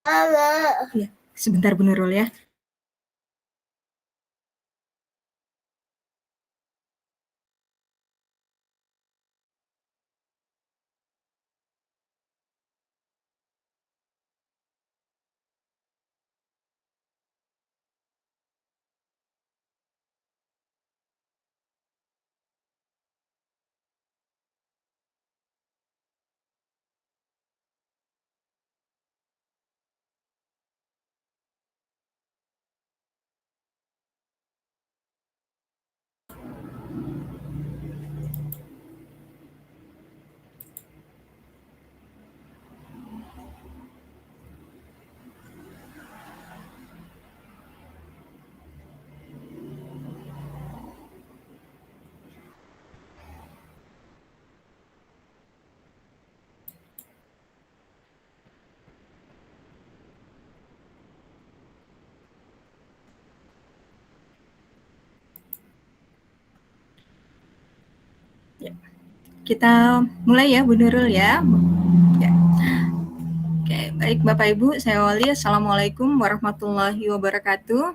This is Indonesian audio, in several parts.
Ya, sebentar Bu Nurul ya. Ya. Kita mulai ya Bu Nurul ya. Ya. Oke, baik Bapak Ibu, saya awali. Assalamualaikum warahmatullahi wabarakatuh.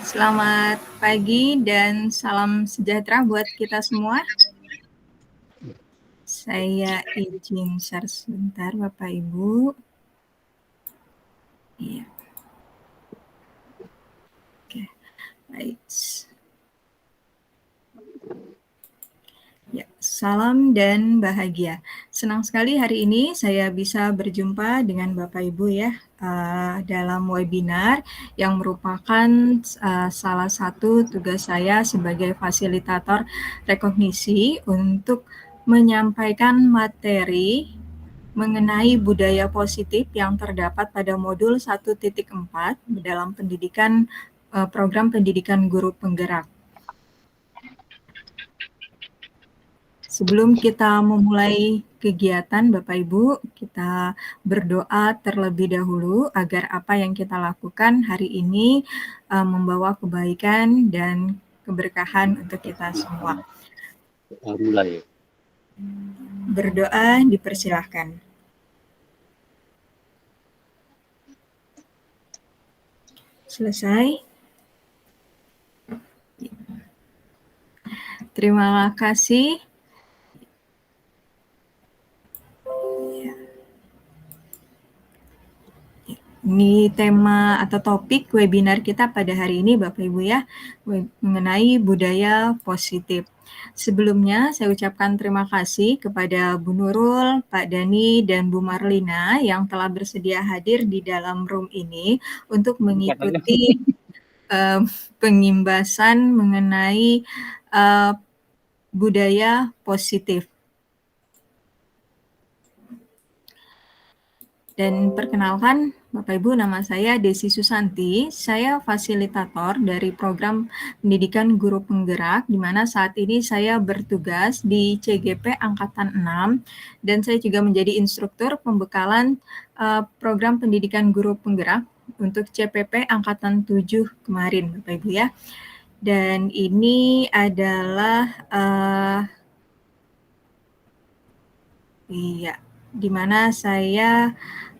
Selamat pagi dan salam sejahtera buat kita semua. Saya izin share sebentar Bapak Ibu. Iya. Oke, baik. Ya, salam dan bahagia. Senang sekali hari ini saya bisa berjumpa dengan Bapak Ibu ya dalam webinar yang merupakan salah satu tugas saya sebagai fasilitator rekognisi untuk menyampaikan materi mengenai budaya positif yang terdapat pada modul 1.4 dalam pendidikan program pendidikan guru penggerak. Sebelum kita memulai kegiatan Bapak Ibu, kita berdoa terlebih dahulu agar apa yang kita lakukan hari ini membawa kebaikan dan keberkahan untuk kita semua. Mulai. Berdoa dipersilahkan. Selesai. Terima kasih. Ini tema atau topik webinar kita pada hari ini Bapak Ibu ya, mengenai budaya positif. Sebelumnya saya ucapkan terima kasih kepada Bu Nurul, Pak Dani, dan Bu Marlina yang telah bersedia hadir di dalam room ini untuk mengikuti pengimbasan mengenai budaya positif. Dan perkenalkan Bapak Ibu, nama saya Desi Susanti, saya fasilitator dari program pendidikan guru penggerak, di mana saat ini saya bertugas di CGP Angkatan 6, dan saya juga menjadi instruktur pembekalan program pendidikan guru penggerak untuk CPP Angkatan 7 kemarin, Bapak Ibu ya. Dan ini adalah di mana saya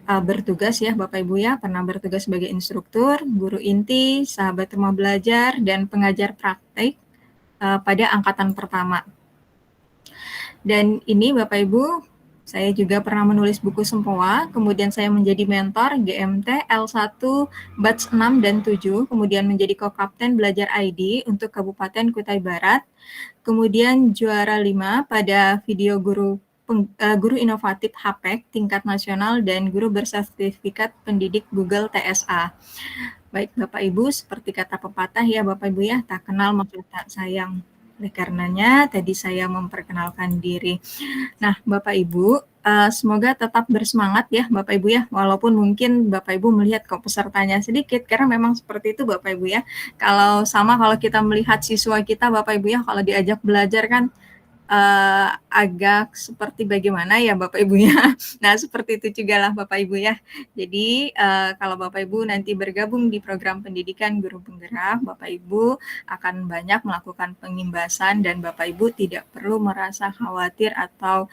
bertugas ya Bapak Ibu ya, pernah bertugas sebagai instruktur, guru inti, sahabat rumah belajar, dan pengajar praktik pada angkatan pertama. Dan ini Bapak Ibu, saya juga pernah menulis buku Sempoa, kemudian saya menjadi mentor GMT L1 batch 6 dan 7, kemudian menjadi co-kapten belajar ID untuk Kabupaten Kutai Barat, kemudian juara 5 pada video guru inovatif HPEC tingkat nasional dan guru bersertifikat pendidik Google TSA. Baik Bapak Ibu, seperti kata pepatah ya Bapak Ibu ya, tak kenal maka tak sayang. Oleh karenanya tadi saya memperkenalkan diri. Nah Bapak Ibu, semoga tetap bersemangat ya Bapak Ibu ya, walaupun mungkin Bapak Ibu melihat kok pesertanya sedikit, karena memang seperti itu Bapak Ibu ya. Kalau kita melihat siswa kita Bapak Ibu ya, kalau diajak belajar kan agak seperti bagaimana ya Bapak Ibu ya. Nah seperti itu juga lah Bapak Ibu ya. Jadi kalau Bapak Ibu nanti bergabung di program pendidikan guru penggerak, Bapak Ibu akan banyak melakukan pengimbasan dan Bapak Ibu tidak perlu merasa khawatir atau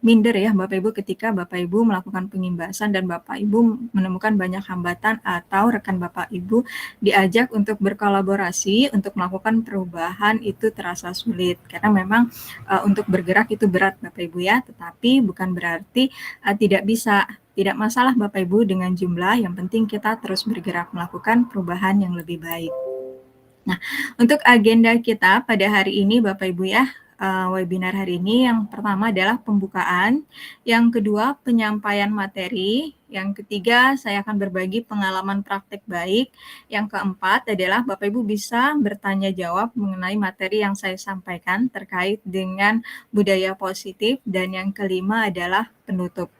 minder ya Bapak Ibu ketika Bapak Ibu melakukan pengimbasan dan Bapak Ibu menemukan banyak hambatan atau rekan Bapak Ibu diajak untuk berkolaborasi untuk melakukan perubahan itu terasa sulit karena memang untuk bergerak itu berat Bapak Ibu ya, tetapi bukan berarti tidak bisa. Tidak masalah Bapak Ibu dengan jumlah, yang penting kita terus bergerak melakukan perubahan yang lebih baik. Nah, untuk agenda kita pada hari ini Bapak Ibu ya, webinar hari ini yang pertama adalah pembukaan, yang kedua penyampaian materi, yang ketiga saya akan berbagi pengalaman praktek baik, yang keempat adalah Bapak Ibu bisa bertanya jawab mengenai materi yang saya sampaikan terkait dengan budaya positif, dan yang kelima adalah penutup.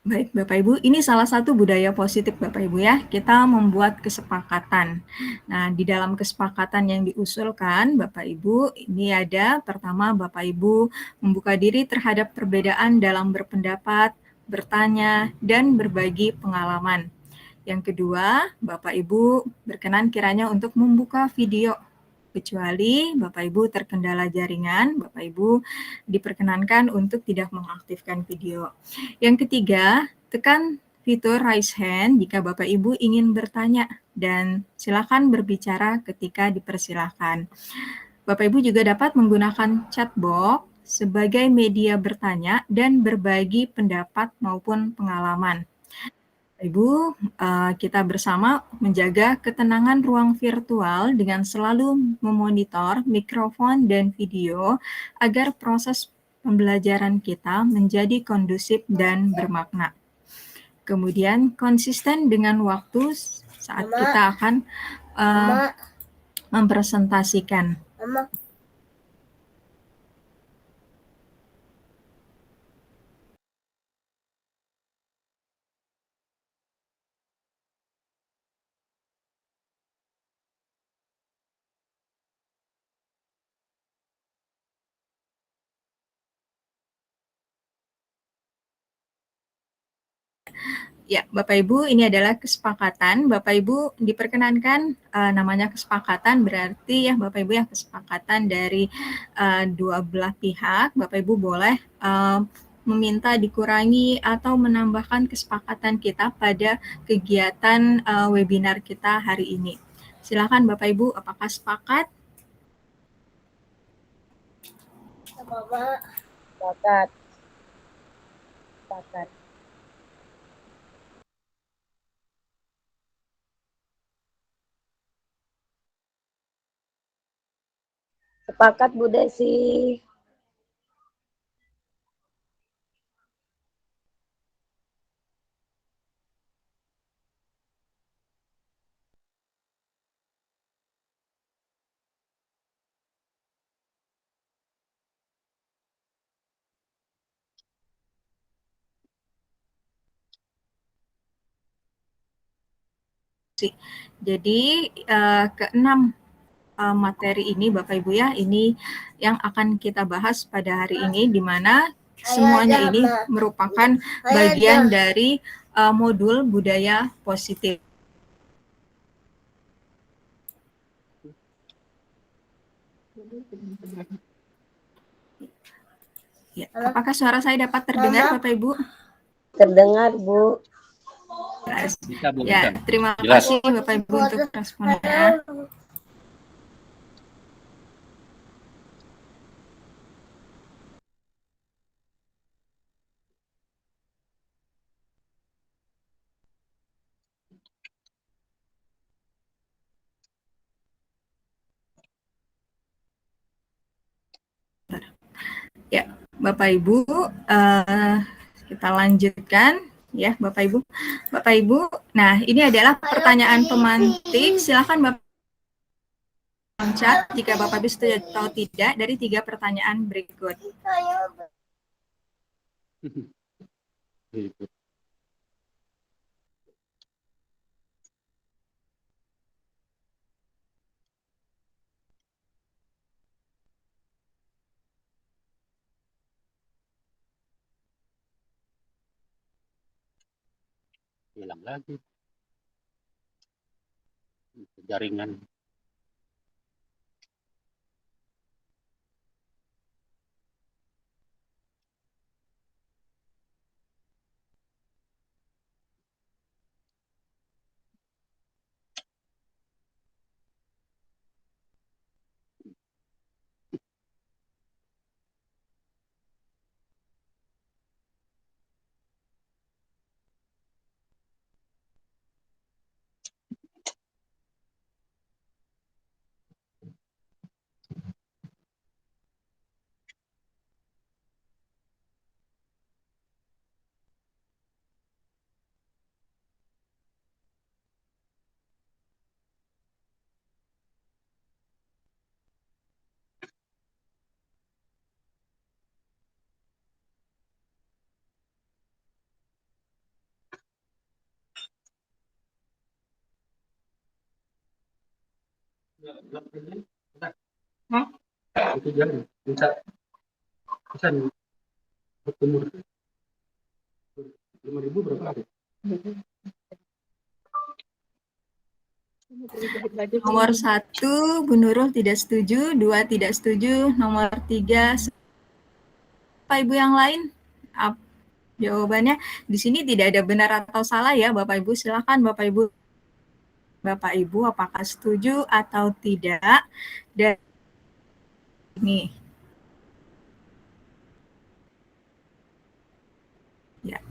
Baik Bapak Ibu, ini salah satu budaya positif Bapak Ibu ya, kita membuat kesepakatan. Nah, di dalam kesepakatan yang diusulkan Bapak Ibu, ini ada pertama Bapak Ibu membuka diri terhadap perbedaan dalam berpendapat, bertanya, dan berbagi pengalaman. Yang kedua, Bapak Ibu berkenan kiranya untuk membuka video, kecuali Bapak Ibu terkendala jaringan, Bapak Ibu diperkenankan untuk tidak mengaktifkan video. Yang ketiga, tekan fitur raise hand jika Bapak Ibu ingin bertanya dan silakan berbicara ketika dipersilahkan. Bapak Ibu juga dapat menggunakan chat box sebagai media bertanya dan berbagi pendapat maupun pengalaman. Ibu, kita bersama menjaga ketenangan ruang virtual dengan selalu memonitor mikrofon dan video agar proses pembelajaran kita menjadi kondusif dan bermakna. Kemudian konsisten dengan waktu saat kita akan mempresentasikan. Ya, Bapak Ibu, ini adalah kesepakatan. Bapak Ibu diperkenankan, namanya kesepakatan berarti ya Bapak Ibu ya kesepakatan dari dua belah pihak. Bapak Ibu boleh meminta dikurangi atau menambahkan kesepakatan kita pada kegiatan webinar kita hari ini. Silakan Bapak Ibu, apakah sepakat? Sepakat. Sepakat. Sepakat Bu Desi. Jadi keenam materi ini Bapak Ibu ya, ini yang akan kita bahas pada hari ini, di mana semuanya ini merupakan bagian dari modul budaya positif. Ya, apakah suara saya dapat terdengar Bapak Ibu? Terdengar Bu. Bisa, Bu, Ya, bisa. terima Jelas. kasih Bapak Ibu untuk responnya. Ya, Bapak Ibu, kita lanjutkan ya Bapak Ibu. Bapak Ibu, nah ini adalah pertanyaan pemantik. Silakan Bapak chat jika Bapak Ibu setuju atau tidak dari 3 pertanyaan berikut. Hilang lagi jaringan. Hah? Itu jangan bisa bisa bertemu 5.000 berapa hari? Nomor 1, Bu Nurul tidak setuju, 2 tidak setuju, nomor 3, Bapak Ibu yang lain? Jawabannya di sini tidak ada benar atau salah ya Bapak Ibu. Silakan Bapak Ibu apakah setuju atau tidak. Dan ini ya.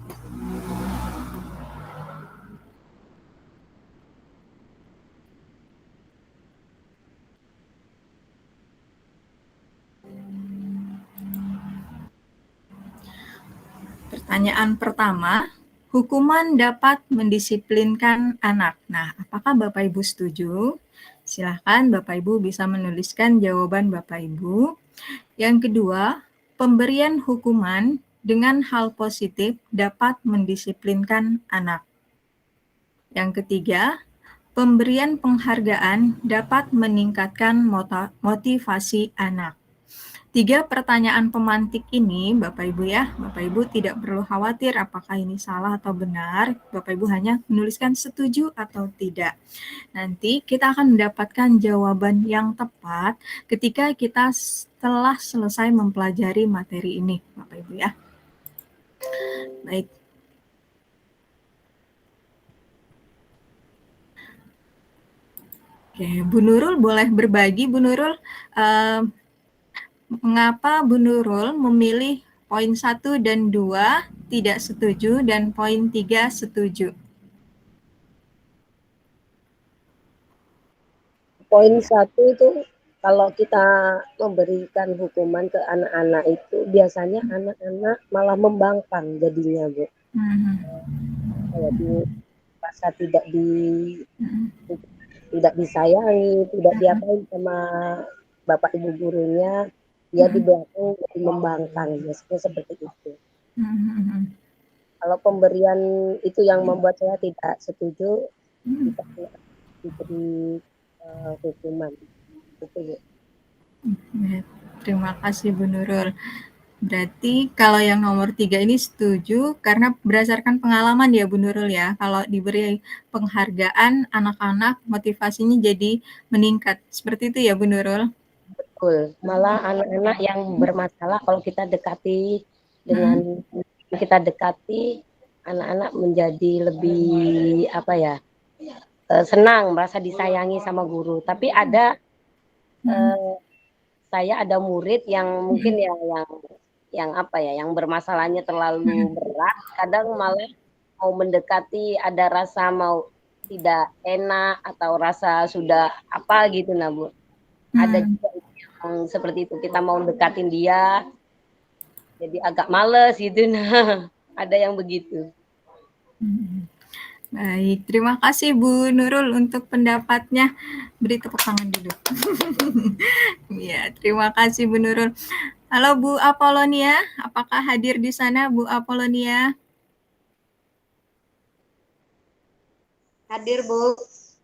Pertanyaan pertama, hukuman dapat mendisiplinkan anak. Nah, apakah Bapak Ibu setuju? Silakan Bapak Ibu bisa menuliskan jawaban Bapak Ibu. Yang kedua, pemberian hukuman dengan hal positif dapat mendisiplinkan anak. Yang ketiga, pemberian penghargaan dapat meningkatkan motivasi anak. 3 pertanyaan pemantik ini, Bapak Ibu ya, Bapak Ibu tidak perlu khawatir apakah ini salah atau benar. Bapak Ibu hanya menuliskan setuju atau tidak. Nanti kita akan mendapatkan jawaban yang tepat ketika kita setelah selesai mempelajari materi ini, Bapak Ibu ya. Baik. Oke, Bu Nurul boleh berbagi, Bu Nurul, mengapa Bu Nurul memilih poin 1 dan 2 tidak setuju dan poin 3 setuju? Poin 1 itu kalau kita memberikan hukuman ke anak-anak itu biasanya anak-anak malah membangkang jadinya, Bu. Jadi merasa tidak disayangi, tidak diapain sama bapak ibu gurunya, dia di belakang jadi membangkang, biasanya seperti itu. Kalau pemberian itu yang membuat saya tidak setuju, kita diberi hukuman. Itu, Bu. Terima kasih Bu Nurul. Berarti kalau yang nomor 3 ini setuju karena berdasarkan pengalaman ya Bu Nurul ya. Kalau diberi penghargaan anak-anak motivasinya jadi meningkat. Seperti itu ya Bu Nurul? Betul. Malah anak-anak yang bermasalah kalau kita dekati dengan kita dekati anak-anak menjadi lebih apa ya? Senang, merasa disayangi sama guru. Tapi ada saya ada murid yang mungkin yang apa ya, yang bermasalahnya terlalu berat, kadang malah mau mendekati ada rasa mau tidak enak atau rasa sudah apa gitu nah Bu. Ada juga yang seperti itu, kita mau dekatin dia jadi agak males gitu nah. Ada yang begitu. Baik, terima kasih Bu Nurul untuk pendapatnya. Beri tepuk tangan dulu. Ya, terima kasih Bu Nurul. Halo Bu Apolonia, apakah hadir di sana Bu Apolonia? Hadir Bu.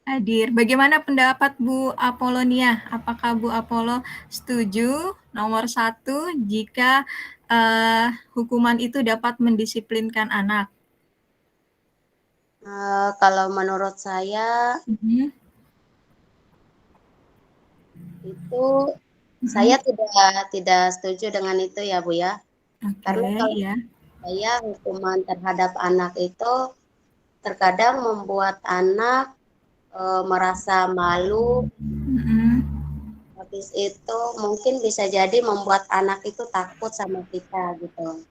Hadir. Bagaimana pendapat Bu Apolonia? Apakah Bu Apolo setuju nomor 1 jika hukuman itu dapat mendisiplinkan anak? Kalau menurut saya itu saya tidak setuju dengan itu ya Bu ya. Karena kalau saya hukuman terhadap anak itu terkadang membuat anak merasa malu. Habis itu mungkin bisa jadi membuat anak itu takut sama kita gitu.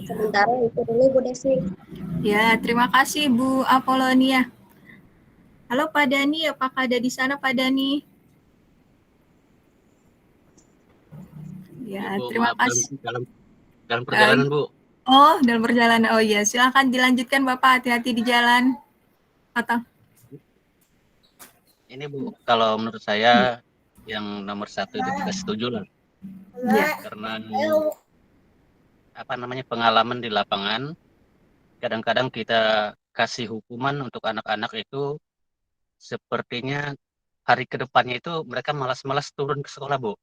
Sementara itu dulu Bu Desi. Ya, terima kasih Bu Apolonia. Halo Pak Dani, apakah ada di sana Pak Dani? Ya, Bu, terima maaf, kasih. dalam perjalanan Bu. Oh, dalam perjalanan. Oh iya, silakan dilanjutkan Bapak, hati-hati di jalan. Atau? Ini Bu, kalau menurut saya yang nomor 1 itu kita setuju lah. Ya. Karena apa namanya pengalaman di lapangan, kadang-kadang kita kasih hukuman untuk anak-anak itu sepertinya hari ke depannya itu mereka malas-malas turun ke sekolah, Bu.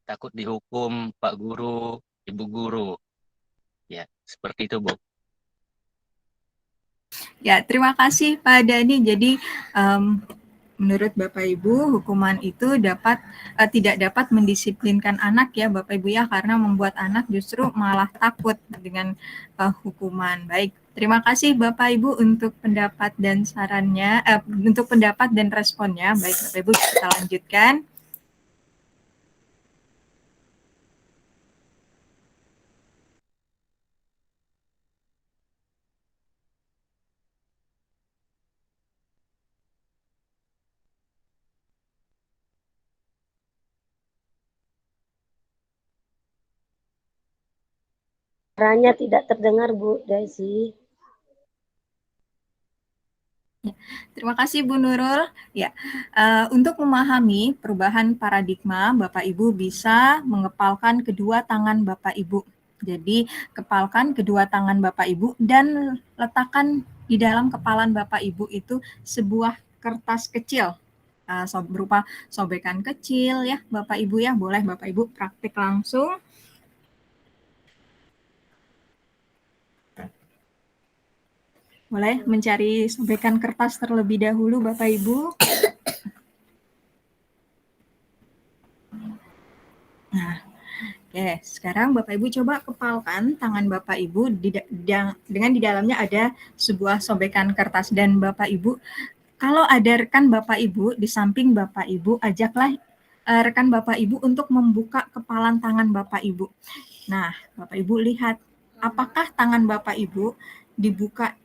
Takut dihukum Pak Guru, Ibu Guru. Ya, seperti itu, Bu. Ya, terima kasih Pak Dani. Jadi menurut Bapak Ibu, hukuman itu tidak dapat mendisiplinkan anak ya Bapak Ibu ya, karena membuat anak justru malah takut dengan hukuman. Baik, terima kasih Bapak Ibu untuk pendapat dan sarannya, untuk pendapat dan responnya. Baik Bapak Ibu, kita lanjutkan. Suaranya tidak terdengar, Bu Desi. Terima kasih Bu Nurul. Ya, untuk memahami perubahan paradigma, Bapak Ibu bisa mengepalkan kedua tangan Bapak Ibu. Jadi, kepalkan kedua tangan Bapak Ibu dan letakkan di dalam kepalan Bapak Ibu itu sebuah kertas kecil. Berupa sobekan kecil ya Bapak Ibu ya. Boleh Bapak Ibu praktik langsung. Boleh mencari sobekan kertas terlebih dahulu Bapak Ibu. Nah, oke, sekarang Bapak Ibu coba kepalkan tangan Bapak Ibu dengan di dalamnya ada sebuah sobekan kertas, dan Bapak Ibu, kalau ada rekan Bapak Ibu di samping Bapak Ibu, ajaklah rekan Bapak Ibu untuk membuka kepalan tangan Bapak Ibu. Nah, Bapak Ibu lihat apakah tangan Bapak Ibu dibuka,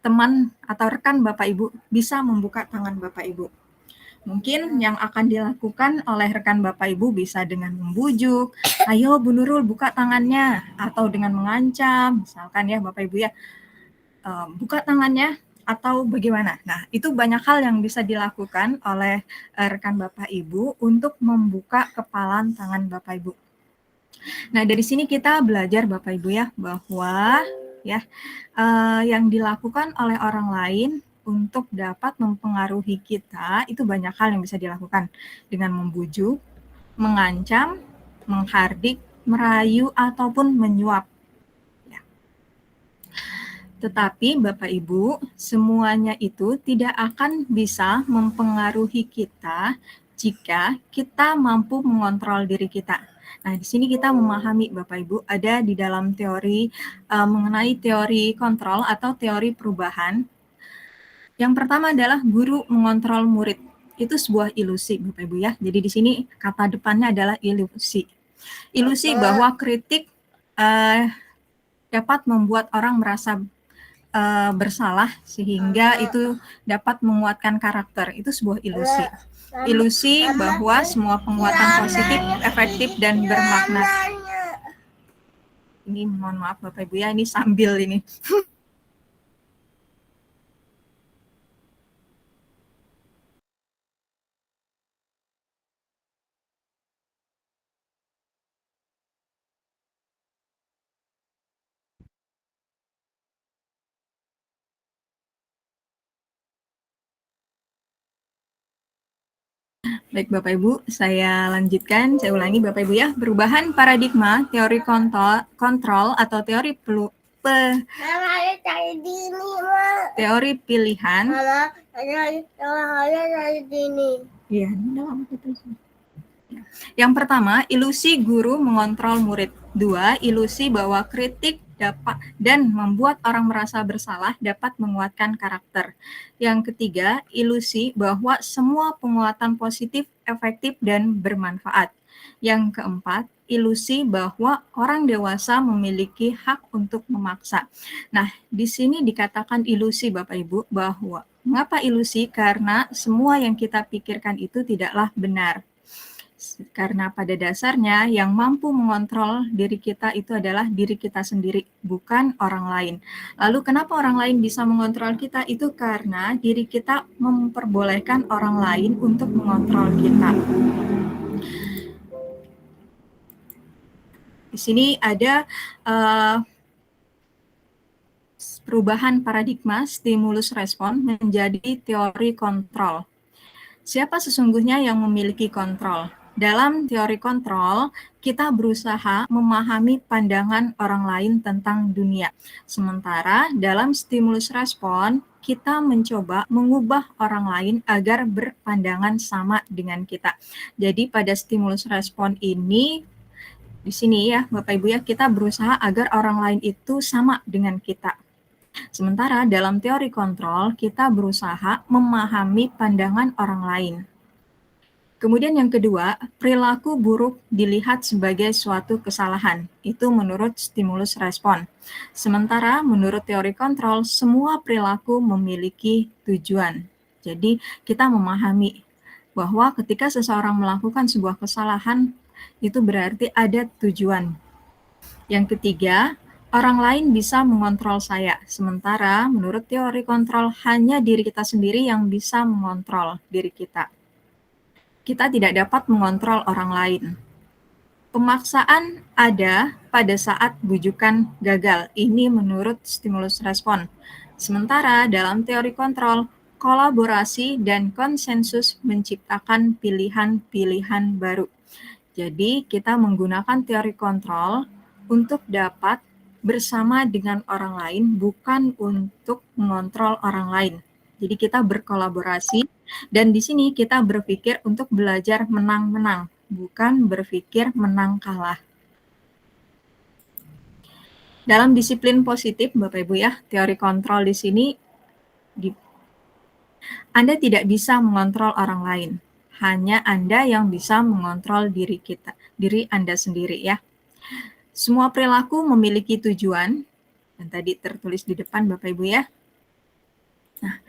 teman atau rekan Bapak Ibu bisa membuka tangan Bapak Ibu. Mungkin yang akan dilakukan oleh rekan Bapak Ibu bisa dengan membujuk, ayo Bu Nurul buka tangannya, atau dengan mengancam, misalkan ya Bapak Ibu ya, buka tangannya, atau bagaimana. Nah, itu banyak hal yang bisa dilakukan oleh rekan Bapak Ibu untuk membuka kepalan tangan Bapak Ibu. Nah, dari sini kita belajar Bapak Ibu ya, bahwa ya yang dilakukan oleh orang lain untuk dapat mempengaruhi kita itu banyak hal yang bisa dilakukan, dengan membujuk, mengancam, menghardik, merayu, ataupun menyuap. Ya. Tetapi Bapak Ibu, semuanya itu tidak akan bisa mempengaruhi kita jika kita mampu mengontrol diri kita. Nah, di sini kita memahami Bapak Ibu, ada di dalam teori mengenai teori kontrol atau teori perubahan. Yang pertama adalah guru mengontrol murid. Itu sebuah ilusi Bapak Ibu ya. Jadi di sini kata depannya adalah ilusi. Ilusi bahwa kritik dapat membuat orang merasa bersalah sehingga itu dapat menguatkan karakter. Itu sebuah ilusi. Ilusi bahwa semua penguatan positif, efektif, dan bermakna. Ini mohon maaf Bapak Ibu ya, ini sambil ini. Baik Bapak Ibu, saya lanjutkan, saya ulangi Bapak Ibu ya. Perubahan paradigma, teori kontrol atau teori teori pilihan. Iya, yang pertama, ilusi guru mengontrol murid. 2, ilusi bahwa kritik dapat dan membuat orang merasa bersalah dapat menguatkan karakter. Yang ketiga, ilusi bahwa semua penguatan positif, efektif, dan bermanfaat. Yang keempat, ilusi bahwa orang dewasa memiliki hak untuk memaksa. Nah, di sini dikatakan ilusi Bapak Ibu, bahwa mengapa ilusi? Karena semua yang kita pikirkan itu tidaklah benar. Karena pada dasarnya yang mampu mengontrol diri kita itu adalah diri kita sendiri, bukan orang lain. Lalu kenapa orang lain bisa mengontrol kita? Itu karena diri kita memperbolehkan orang lain untuk mengontrol kita. Di sini ada perubahan paradigma stimulus respon menjadi teori kontrol. Siapa sesungguhnya yang memiliki kontrol? Dalam teori kontrol, kita berusaha memahami pandangan orang lain tentang dunia. Sementara dalam stimulus respon, kita mencoba mengubah orang lain agar berpandangan sama dengan kita. Jadi pada stimulus respon ini, di sini ya Bapak Ibu ya, kita berusaha agar orang lain itu sama dengan kita. Sementara dalam teori kontrol, kita berusaha memahami pandangan orang lain. Kemudian yang kedua, perilaku buruk dilihat sebagai suatu kesalahan. Itu menurut stimulus respon. Sementara menurut teori kontrol, semua perilaku memiliki tujuan. Jadi kita memahami bahwa ketika seseorang melakukan sebuah kesalahan, itu berarti ada tujuan. Yang ketiga, orang lain bisa mengontrol saya. Sementara menurut teori kontrol, hanya diri kita sendiri yang bisa mengontrol diri kita. Kita tidak dapat mengontrol orang lain. Pemaksaan ada pada saat bujukan gagal. Ini menurut stimulus respon. Sementara dalam teori kontrol, kolaborasi dan konsensus menciptakan pilihan-pilihan baru. Jadi kita menggunakan teori kontrol untuk dapat bersama dengan orang lain, bukan untuk mengontrol orang lain. Jadi kita berkolaborasi dan di sini kita berpikir untuk belajar menang-menang, bukan berpikir menang kalah. Dalam disiplin positif, Bapak Ibu ya, teori kontrol di sini, Anda tidak bisa mengontrol orang lain. Hanya Anda yang bisa mengontrol diri Anda sendiri ya. Semua perilaku memiliki tujuan, dan tadi tertulis di depan Bapak Ibu ya. Nah,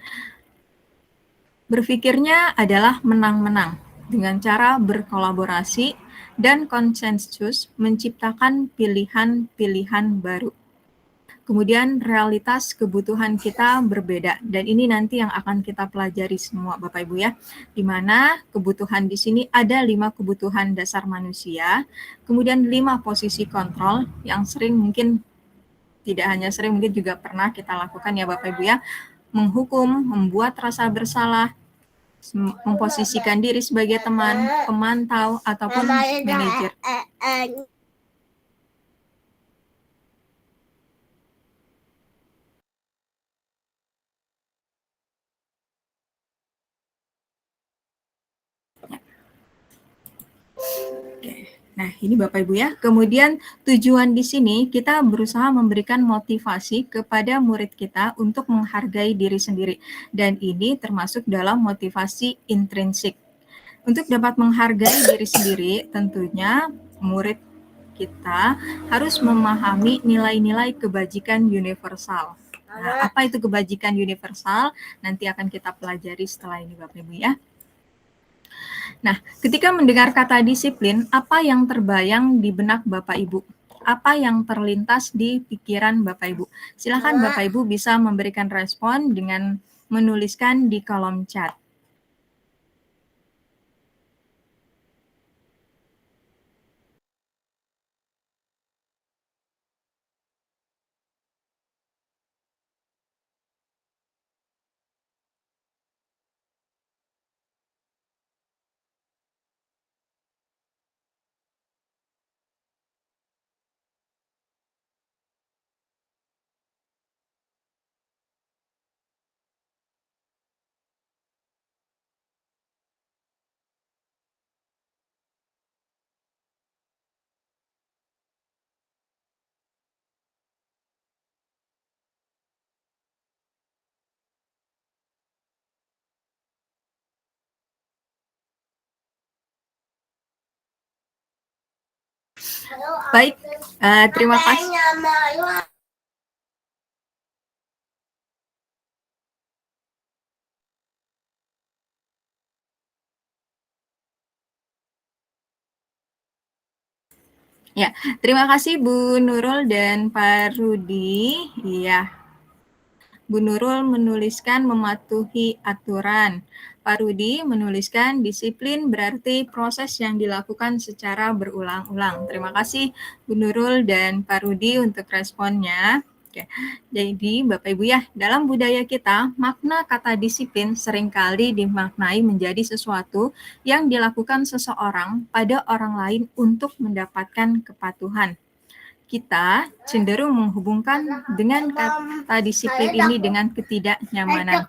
berpikirnya adalah menang-menang dengan cara berkolaborasi dan konsensus menciptakan pilihan-pilihan baru. Kemudian realitas kebutuhan kita berbeda dan ini nanti yang akan kita pelajari semua Bapak Ibu ya. Di mana kebutuhan di sini ada 5 kebutuhan dasar manusia, kemudian 5 posisi kontrol yang sering mungkin tidak hanya sering mungkin juga pernah kita lakukan ya Bapak Ibu ya. Menghukum, membuat rasa bersalah, memposisikan diri sebagai teman, pemantau, ataupun manajer. Nah, ini Bapak Ibu ya. Kemudian tujuan di sini kita berusaha memberikan motivasi kepada murid kita untuk menghargai diri sendiri. Dan ini termasuk dalam motivasi intrinsik. Untuk dapat menghargai diri sendiri, tentunya murid kita harus memahami nilai-nilai kebajikan universal. Nah, apa itu kebajikan universal? Nanti akan kita pelajari setelah ini Bapak Ibu ya. Nah, ketika mendengar kata disiplin, apa yang terbayang di benak Bapak Ibu? Apa yang terlintas di pikiran Bapak Ibu? Silakan Bapak Ibu bisa memberikan respon dengan menuliskan di kolom chat. Baik, terima kasih. Ya, terima kasih Bu Nurul dan Pak Rudi. Iya, Bu Nurul menuliskan mematuhi aturan. Pak Rudi menuliskan disiplin berarti proses yang dilakukan secara berulang-ulang. Terima kasih Bu Nurul dan Pak Rudi untuk responnya. Jadi Bapak Ibu ya, dalam budaya kita, makna kata disiplin seringkali dimaknai menjadi sesuatu yang dilakukan seseorang pada orang lain untuk mendapatkan kepatuhan. Kita cenderung menghubungkan dengan kata disiplin ini dengan ketidaknyamanan.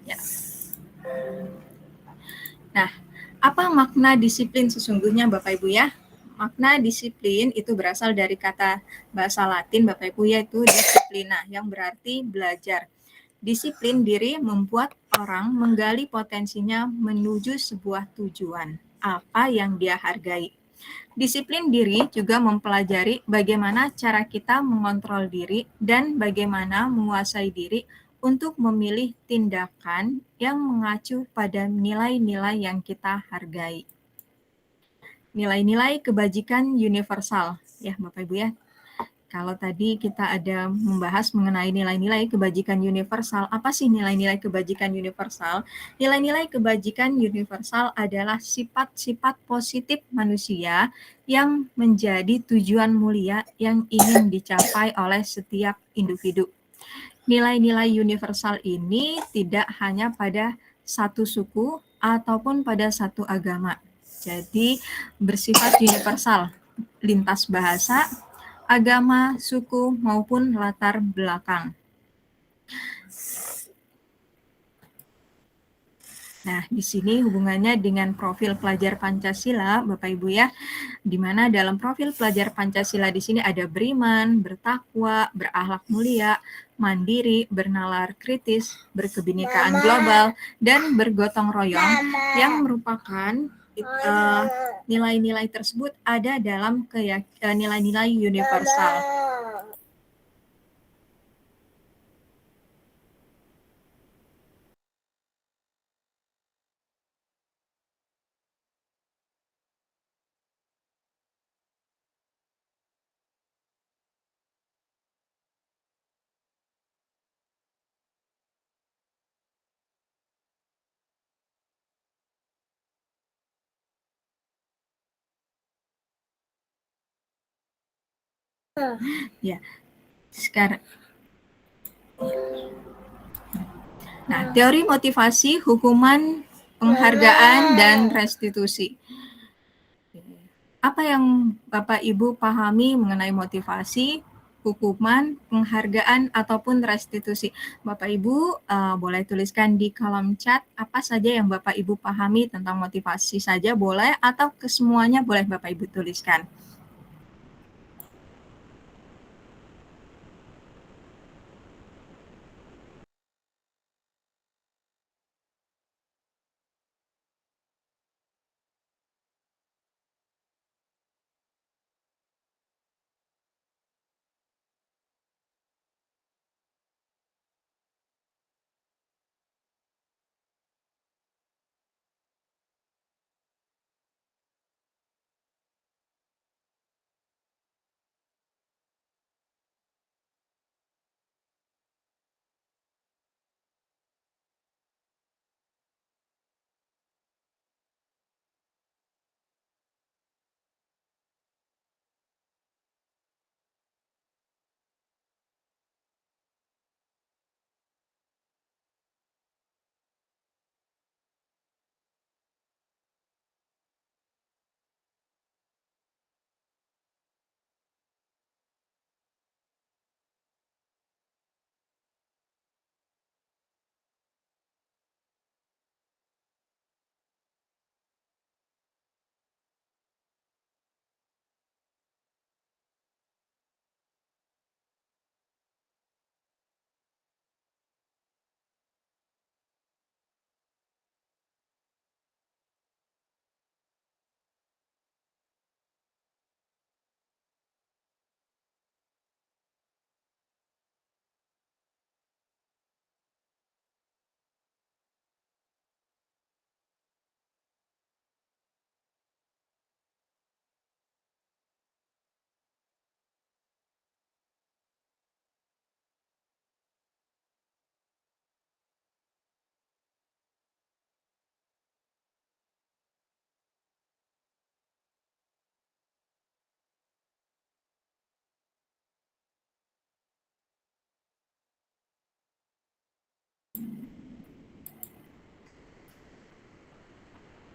Ya. Nah, apa makna disiplin sesungguhnya Bapak Ibu ya? Makna disiplin itu berasal dari kata bahasa Latin Bapak Ibu yaitu disiplina yang berarti belajar. Disiplin diri membuat orang menggali potensinya menuju sebuah tujuan, apa yang dia hargai. Disiplin diri juga mempelajari bagaimana cara kita mengontrol diri dan bagaimana menguasai diri untuk memilih tindakan yang mengacu pada nilai-nilai yang kita hargai. Nilai-nilai kebajikan universal, ya Bapak Ibu ya. Kalau tadi kita ada membahas mengenai nilai-nilai kebajikan universal, apa sih nilai-nilai kebajikan universal? Nilai-nilai kebajikan universal adalah sifat-sifat positif manusia yang menjadi tujuan mulia yang ingin dicapai oleh setiap individu. Nilai-nilai universal ini tidak hanya pada satu suku ataupun pada satu agama. Jadi bersifat universal, lintas bahasa, agama, suku, maupun latar belakang. Nah, di sini hubungannya dengan profil pelajar Pancasila, Bapak Ibu ya, di mana dalam profil pelajar Pancasila di sini ada beriman, bertakwa, berakhlak mulia, mandiri, bernalar kritis, berkebinekaan global, dan bergotong royong yang merupakan nilai-nilai tersebut ada dalam nilai-nilai universal. Ya, sekarang. Nah, teori motivasi, hukuman, penghargaan, dan restitusi. Apa yang Bapak Ibu pahami mengenai motivasi, hukuman, penghargaan, ataupun restitusi? Bapak Ibu boleh tuliskan di kolom chat apa saja yang Bapak Ibu pahami tentang motivasi saja boleh, atau kesemuanya boleh Bapak Ibu tuliskan.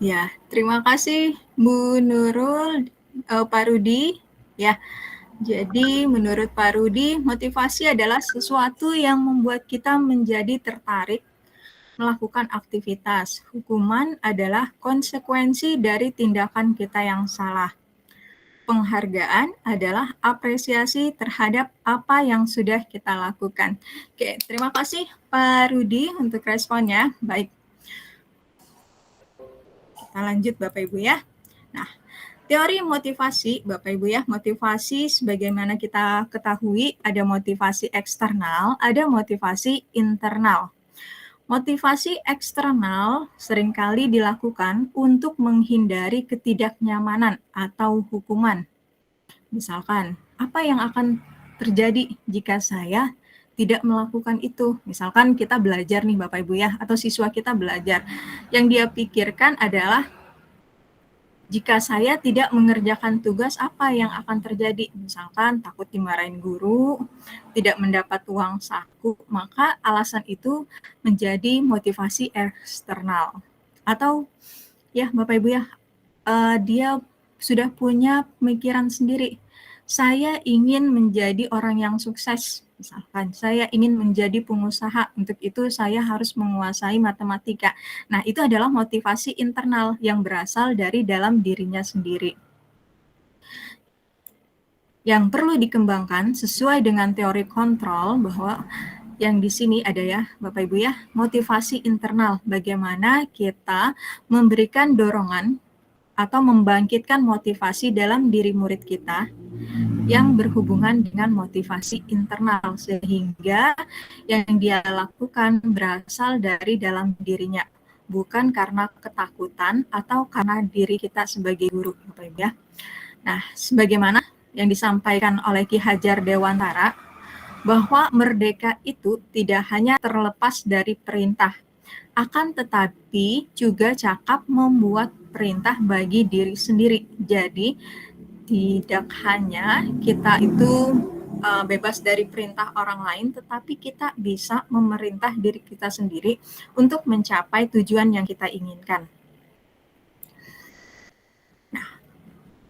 Ya, terima kasih Bu Nurul, Pak Rudi. Ya, jadi menurut Pak Rudi, motivasi adalah sesuatu yang membuat kita menjadi tertarik melakukan aktivitas. Hukuman adalah konsekuensi dari tindakan kita yang salah. Penghargaan adalah apresiasi terhadap apa yang sudah kita lakukan. Oke, terima kasih Pak Rudi untuk responnya. Baik, kita lanjut Bapak Ibu ya. Nah, teori motivasi, Bapak Ibu ya, motivasi sebagaimana kita ketahui ada motivasi eksternal, ada motivasi internal. Motivasi eksternal seringkali dilakukan untuk menghindari ketidaknyamanan atau hukuman. Misalkan, apa yang akan terjadi jika saya tidak melakukan itu? Misalkan kita belajar nih Bapak Ibu ya, atau siswa kita belajar. Yang dia pikirkan adalah jika saya tidak mengerjakan tugas, apa yang akan terjadi? Misalkan takut dimarahin guru, tidak mendapat uang saku, maka alasan itu menjadi motivasi eksternal. Atau ya Bapak Ibu ya, dia sudah punya pemikiran sendiri. Saya ingin menjadi orang yang sukses. Misalkan saya ingin menjadi pengusaha, untuk itu saya harus menguasai matematika. Nah, itu adalah motivasi internal yang berasal dari dalam dirinya sendiri. Yang perlu dikembangkan sesuai dengan teori kontrol bahwa yang di sini ada ya, Bapak Ibu ya, motivasi internal. Bagaimana kita memberikan dorongan atau membangkitkan motivasi dalam diri murid kita yang berhubungan dengan motivasi internal, sehingga yang dia lakukan berasal dari dalam dirinya, bukan karena ketakutan atau karena diri kita sebagai guru, Bapak Ibu ya. Nah, sebagaimana yang disampaikan oleh Ki Hajar Dewantara, bahwa merdeka itu tidak hanya terlepas dari perintah, akan tetapi juga cakap membuat perintah bagi diri sendiri. Jadi, tidak hanya kita itu bebas dari perintah orang lain, tetapi kita bisa memerintah diri kita sendiri untuk mencapai tujuan yang kita inginkan. Nah,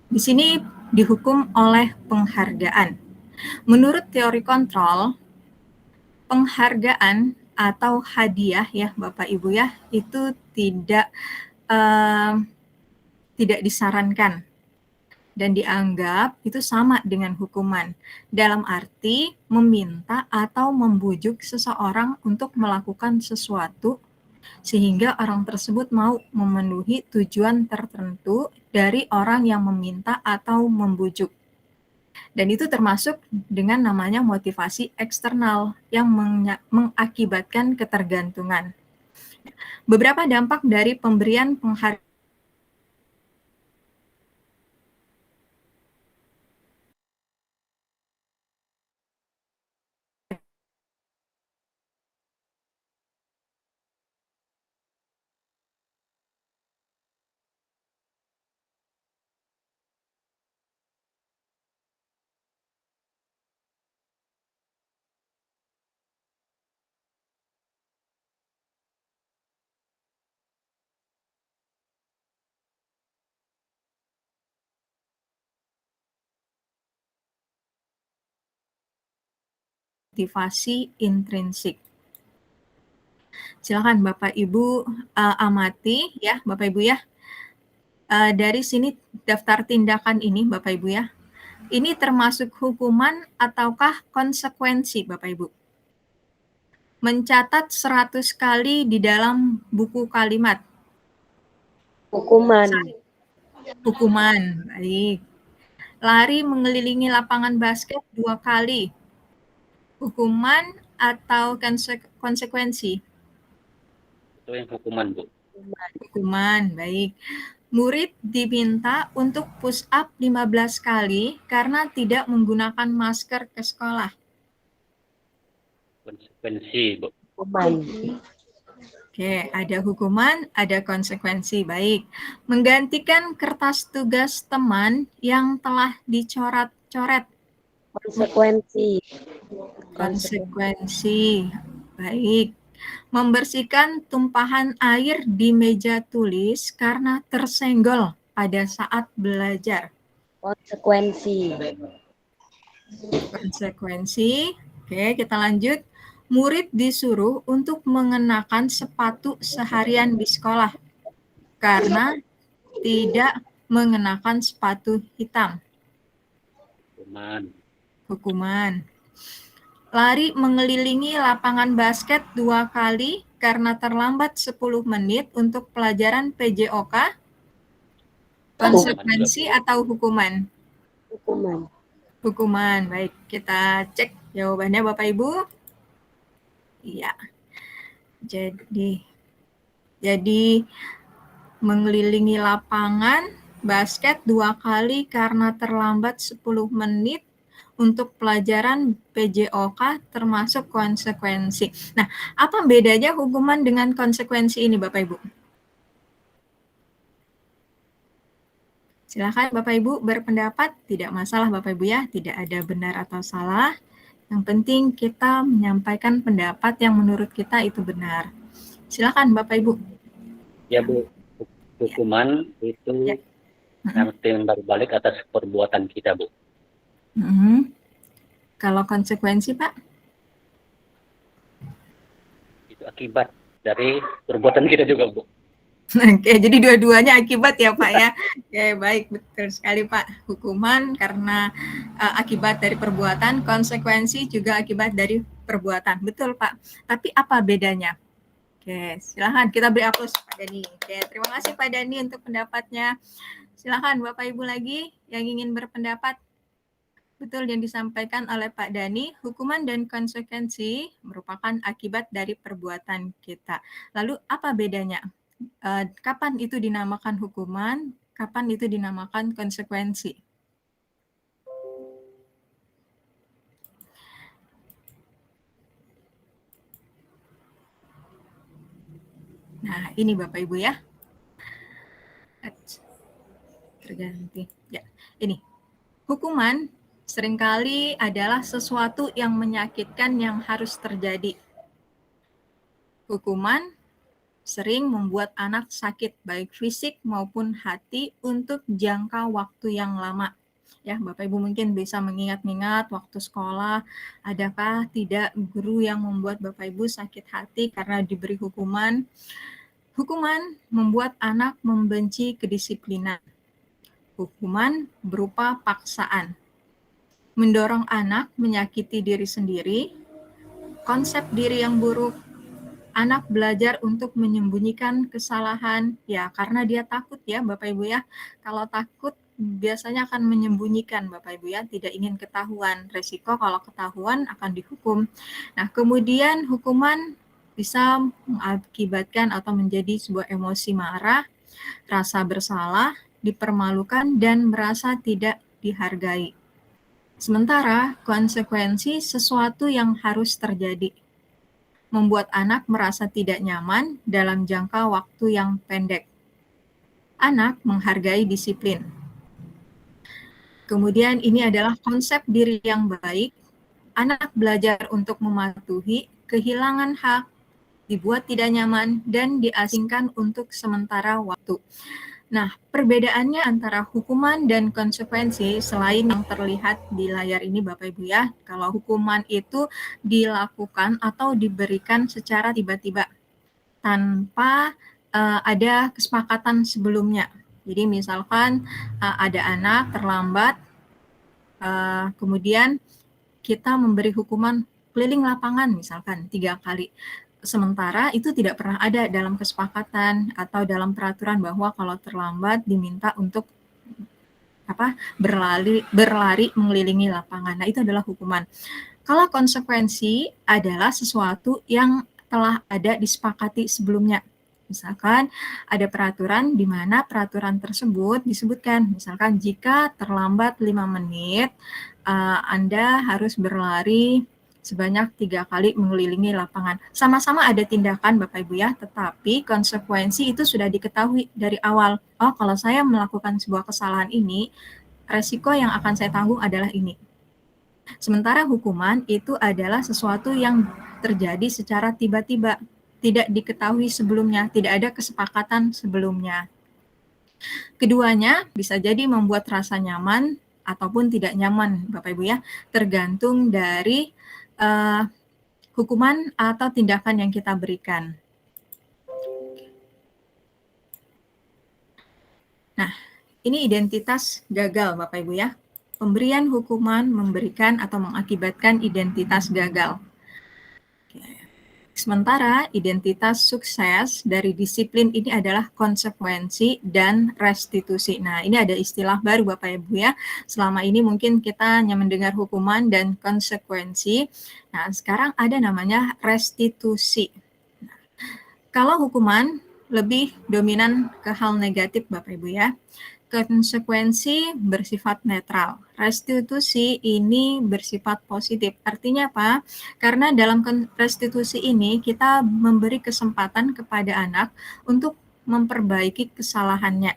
di sini dihukum oleh penghargaan. Menurut teori kontrol, penghargaan atau hadiah ya Bapak Ibu ya, itu tidak disarankan dan dianggap itu sama dengan hukuman, dalam arti meminta atau membujuk seseorang untuk melakukan sesuatu sehingga orang tersebut mau memenuhi tujuan tertentu dari orang yang meminta atau membujuk. Dan itu termasuk dengan namanya motivasi eksternal yang mengakibatkan ketergantungan. Beberapa dampak dari pemberian penghargaan motivasi intrinsik. Silakan Bapak Ibu amati ya Bapak Ibu ya. Dari sini daftar tindakan ini Bapak Ibu ya. Ini termasuk hukuman ataukah konsekuensi Bapak Ibu? Mencatat 100 kali di dalam buku kalimat. Hukuman. Hukuman, baik. Lari mengelilingi lapangan basket 2 kali. Hukuman atau konsekuensi? Itu yang hukuman, Bu. Hukuman, baik. Murid diminta untuk push up 15 kali karena tidak menggunakan masker ke sekolah. Konsekuensi, Bu. Hukuman. Oke, ada hukuman, ada konsekuensi. Baik. Menggantikan kertas tugas teman yang telah dicoret-coret. Konsekuensi. Konsekuensi. Baik. Membersihkan tumpahan air di meja tulis karena tersenggol pada saat belajar. Konsekuensi. Konsekuensi. Oke, kita lanjut. Murid disuruh untuk mengenakan sepatu seharian di sekolah karena tidak mengenakan sepatu hitam. Hukuman. Lari mengelilingi lapangan basket 2 kali karena terlambat 10 menit untuk pelajaran PJOK. Konsekuensi atau hukuman? Hukuman. Hukuman. Baik, kita cek jawabannya Bapak Ibu. Iya. Jadi mengelilingi lapangan basket 2 kali karena terlambat 10 menit untuk pelajaran PJOK termasuk konsekuensi. Nah, apa bedanya hukuman dengan konsekuensi ini Bapak Ibu? Silakan Bapak Ibu berpendapat, tidak masalah Bapak Ibu ya, tidak ada benar atau salah. Yang penting kita menyampaikan pendapat yang menurut kita itu benar. Silakan Bapak Ibu. Ya Bu, hukuman itu yang timbal balik atas perbuatan kita Bu. Kalau konsekuensi Pak? Itu akibat dari perbuatan kita juga Bu. Oke, jadi dua-duanya akibat ya Pak ya. Oke, baik, betul sekali Pak. Hukuman karena akibat dari perbuatan, konsekuensi juga akibat dari perbuatan. Betul Pak. Tapi apa bedanya? Oke, silahkan kita beri aplaus Pak Dani. Oke, terima kasih Pak Dani untuk pendapatnya. Silahkan Bapak Ibu lagi yang ingin berpendapat. Betul yang disampaikan oleh Pak Dani, hukuman dan konsekuensi merupakan akibat dari perbuatan kita. Lalu apa bedanya? Kapan itu dinamakan hukuman, kapan itu dinamakan konsekuensi? Nah, ini Bapak Ibu ya. Terganti. Ya, ini. Hukuman seringkali adalah sesuatu yang menyakitkan yang harus terjadi. Hukuman sering membuat anak sakit baik fisik maupun hati untuk jangka waktu yang lama. Ya, Bapak Ibu mungkin bisa mengingat-ingat waktu sekolah, adakah tidak guru yang membuat Bapak Ibu sakit hati karena diberi hukuman? Hukuman membuat anak membenci kedisiplinan. Hukuman berupa paksaan. Mendorong anak menyakiti diri sendiri, konsep diri yang buruk, anak belajar untuk menyembunyikan kesalahan, ya karena dia takut ya Bapak Ibu ya. Kalau takut biasanya akan menyembunyikan Bapak Ibu ya, tidak ingin ketahuan. Resiko kalau ketahuan akan dihukum. Nah, kemudian hukuman bisa mengakibatkan atau menjadi sebuah emosi marah, rasa bersalah, dipermalukan, dan merasa tidak dihargai. Sementara konsekuensi sesuatu yang harus terjadi, membuat anak merasa tidak nyaman dalam jangka waktu yang pendek. Anak menghargai disiplin. Kemudian ini adalah konsep diri yang baik. Anak belajar untuk mematuhi, kehilangan hak, dibuat tidak nyaman, dan diasingkan untuk sementara waktu. Nah, perbedaannya antara hukuman dan konsekuensi selain yang terlihat di layar ini Bapak Ibu ya, kalau hukuman itu dilakukan atau diberikan secara tiba-tiba tanpa ada kesepakatan sebelumnya. Jadi misalkan ada anak terlambat, kemudian kita memberi hukuman keliling lapangan misalkan 3 kali. Sementara itu tidak pernah ada dalam kesepakatan atau dalam peraturan bahwa kalau terlambat diminta untuk berlari mengelilingi lapangan. Nah, itu adalah hukuman. Kalau konsekuensi adalah sesuatu yang telah ada disepakati sebelumnya. Misalkan ada peraturan di mana peraturan tersebut disebutkan, misalkan jika terlambat 5 menit, Anda harus berlari sebanyak 3 kali mengelilingi lapangan. Sama-sama ada tindakan Bapak Ibu ya, tetapi konsekuensi itu sudah diketahui dari awal. Oh, kalau saya melakukan sebuah kesalahan ini, resiko yang akan saya tanggung adalah ini. Sementara hukuman itu adalah sesuatu yang terjadi secara tiba-tiba, tidak diketahui sebelumnya, tidak ada kesepakatan sebelumnya. Keduanya bisa jadi membuat rasa nyaman ataupun tidak nyaman, Bapak Ibu ya, tergantung dari hukuman atau tindakan yang kita berikan. Nah, ini identitas gagal, Bapak Ibu ya. Pemberian hukuman memberikan atau mengakibatkan identitas gagal. Sementara identitas sukses dari disiplin ini adalah konsekuensi dan restitusi. Nah, ini ada istilah baru Bapak Ibu ya. Selama ini mungkin kita hanya mendengar hukuman dan konsekuensi. Nah, sekarang ada namanya restitusi. Nah, kalau hukuman lebih dominan ke hal negatif Bapak Ibu ya. Konsekuensi bersifat netral. Restitusi ini bersifat positif. Artinya apa? Karena dalam restitusi ini kita memberi kesempatan kepada anak untuk memperbaiki kesalahannya.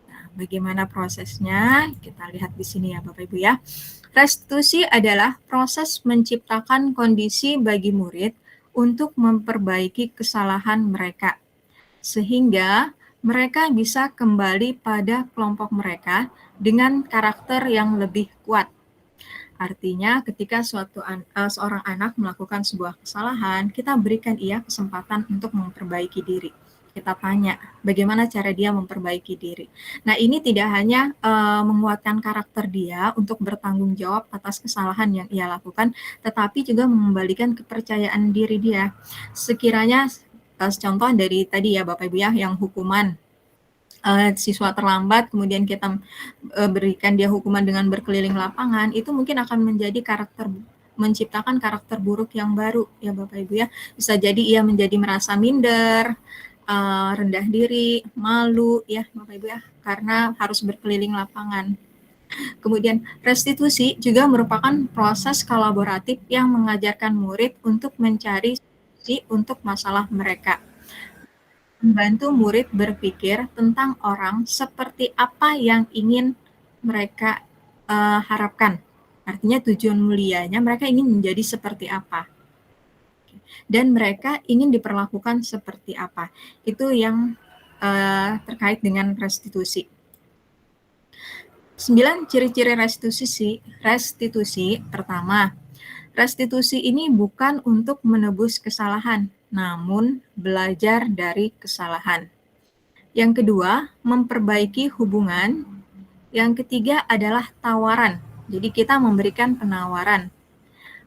Nah, bagaimana prosesnya? Kita lihat di sini ya Bapak Ibu ya. Restitusi adalah proses menciptakan kondisi bagi murid untuk memperbaiki kesalahan mereka. Sehingga mereka bisa kembali pada kelompok mereka dengan karakter yang lebih kuat. Artinya ketika seorang anak melakukan sebuah kesalahan, kita berikan ia kesempatan untuk memperbaiki diri. Kita tanya bagaimana cara dia memperbaiki diri. Nah, ini tidak hanya menguatkan karakter dia untuk bertanggung jawab atas kesalahan yang ia lakukan, tetapi juga mengembalikan kepercayaan diri dia. Sekiranya contoh dari tadi ya Bapak Ibu ya, yang hukuman siswa terlambat, kemudian kita berikan dia hukuman dengan berkeliling lapangan, itu mungkin akan menciptakan karakter buruk yang baru ya Bapak Ibu ya. Bisa jadi ia menjadi merasa minder, rendah diri, malu ya Bapak Ibu ya, karena harus berkeliling lapangan. Kemudian restitusi juga merupakan proses kolaboratif yang mengajarkan murid untuk mencari solusi untuk masalah mereka. Membantu murid berpikir tentang orang seperti apa yang ingin mereka harapkan. Artinya tujuan mulianya mereka ingin menjadi seperti apa. Dan mereka ingin diperlakukan seperti apa. Itu yang terkait dengan restitusi. 9 ciri-ciri restitusi. Pertama, restitusi ini bukan untuk menebus kesalahan, namun belajar dari kesalahan. Yang kedua, memperbaiki hubungan. Yang ketiga adalah tawaran. Jadi kita memberikan penawaran.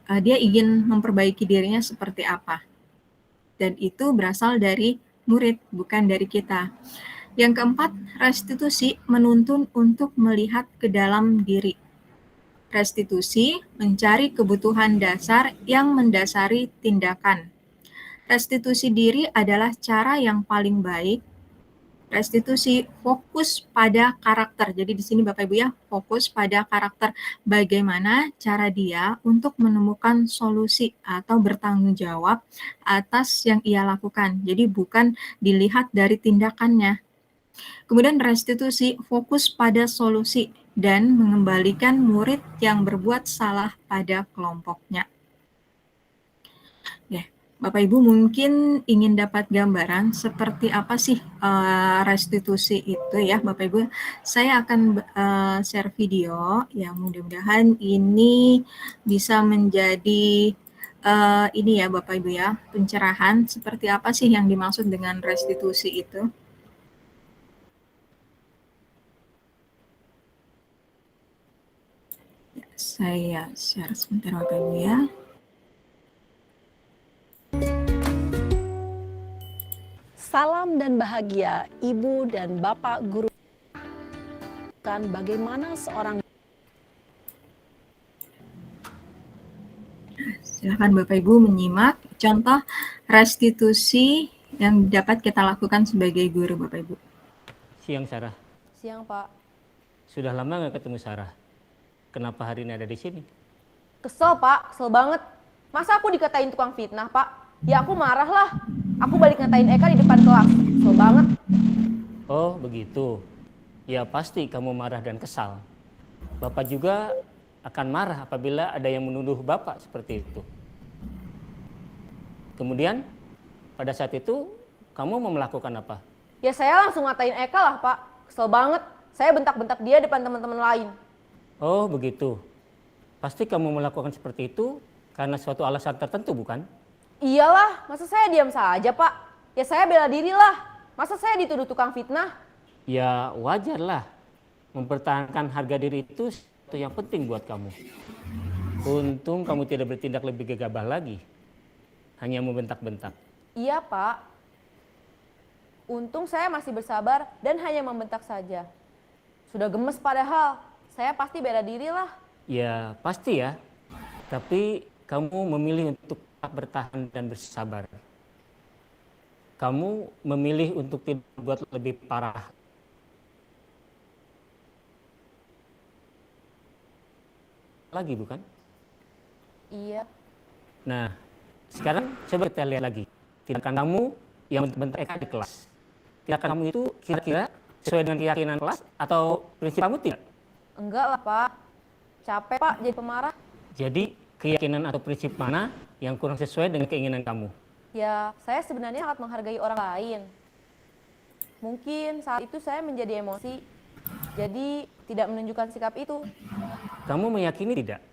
Dia ingin memperbaiki dirinya seperti apa. Dan itu berasal dari murid, bukan dari kita. Yang keempat, restitusi menuntun untuk melihat ke dalam diri. Restitusi mencari kebutuhan dasar yang mendasari tindakan. Restitusi diri adalah cara yang paling baik. Restitusi fokus pada karakter. Jadi di sini Bapak Ibu ya, fokus pada karakter. Bagaimana cara dia untuk menemukan solusi atau bertanggung jawab atas yang ia lakukan. Jadi bukan dilihat dari tindakannya. Kemudian restitusi fokus pada solusi dan mengembalikan murid yang berbuat salah pada kelompoknya. Ya, Bapak Ibu mungkin ingin dapat gambaran seperti apa sih restitusi itu ya Bapak Ibu. Saya akan share video ya, mudah-mudahan ini bisa menjadi ini ya Bapak Ibu ya, pencerahan seperti apa sih yang dimaksud dengan restitusi itu. Saya share sebentar Bapak Ibu ya. Salam dan bahagia Ibu dan Bapak Guru. Bagaimana seorang. Silakan Bapak Ibu menyimak contoh restitusi yang dapat kita lakukan sebagai guru Bapak Ibu. Siang Sarah. Siang Pak. Sudah lama nggak ketemu Sarah. Kenapa hari ini ada di sini? Kesel Pak, kesel banget. Masa aku dikatain tukang fitnah Pak? Ya aku marah lah. Aku balik ngatain Eka di depan kelas. Kesel banget. Oh begitu. Ya pasti kamu marah dan kesal. Bapak juga akan marah apabila ada yang menuduh Bapak seperti itu. Kemudian pada saat itu kamu mau melakukan apa? Ya saya langsung ngatain Eka lah Pak. Kesel banget. Saya bentak-bentak dia depan teman-teman lain. Oh begitu. Pasti kamu melakukan seperti itu karena suatu alasan tertentu bukan? Iyalah, masa saya diam saja Pak? Ya saya bela diri lah. Masa saya dituduh tukang fitnah? Ya wajarlah. Mempertahankan harga diri itu sesuatu yang penting buat kamu. Untung kamu tidak bertindak lebih gegabah lagi. Hanya membentak-bentak. Iya Pak. Untung saya masih bersabar dan hanya membentak saja. Sudah gemes padahal. Saya pasti bela diri lah. Ya pasti ya. Tapi kamu memilih untuk tetap bertahan dan bersabar. Kamu memilih untuk tidak berbuat lebih parah. Lagi bukan? Iya. Nah, sekarang coba kita lihat lagi. Tindakan kamu yang bentak Eka di kelas. Tindakan kamu itu kira-kira sesuai dengan keyakinan kelas atau prinsip kamu tidak? Enggak lah Pak. Capek Pak jadi pemarah. Jadi keyakinan atau prinsip mana yang kurang sesuai dengan keinginan kamu? Ya, saya sebenarnya sangat menghargai orang lain. Mungkin saat itu saya menjadi emosi. Jadi tidak menunjukkan sikap itu. Kamu meyakini tidak?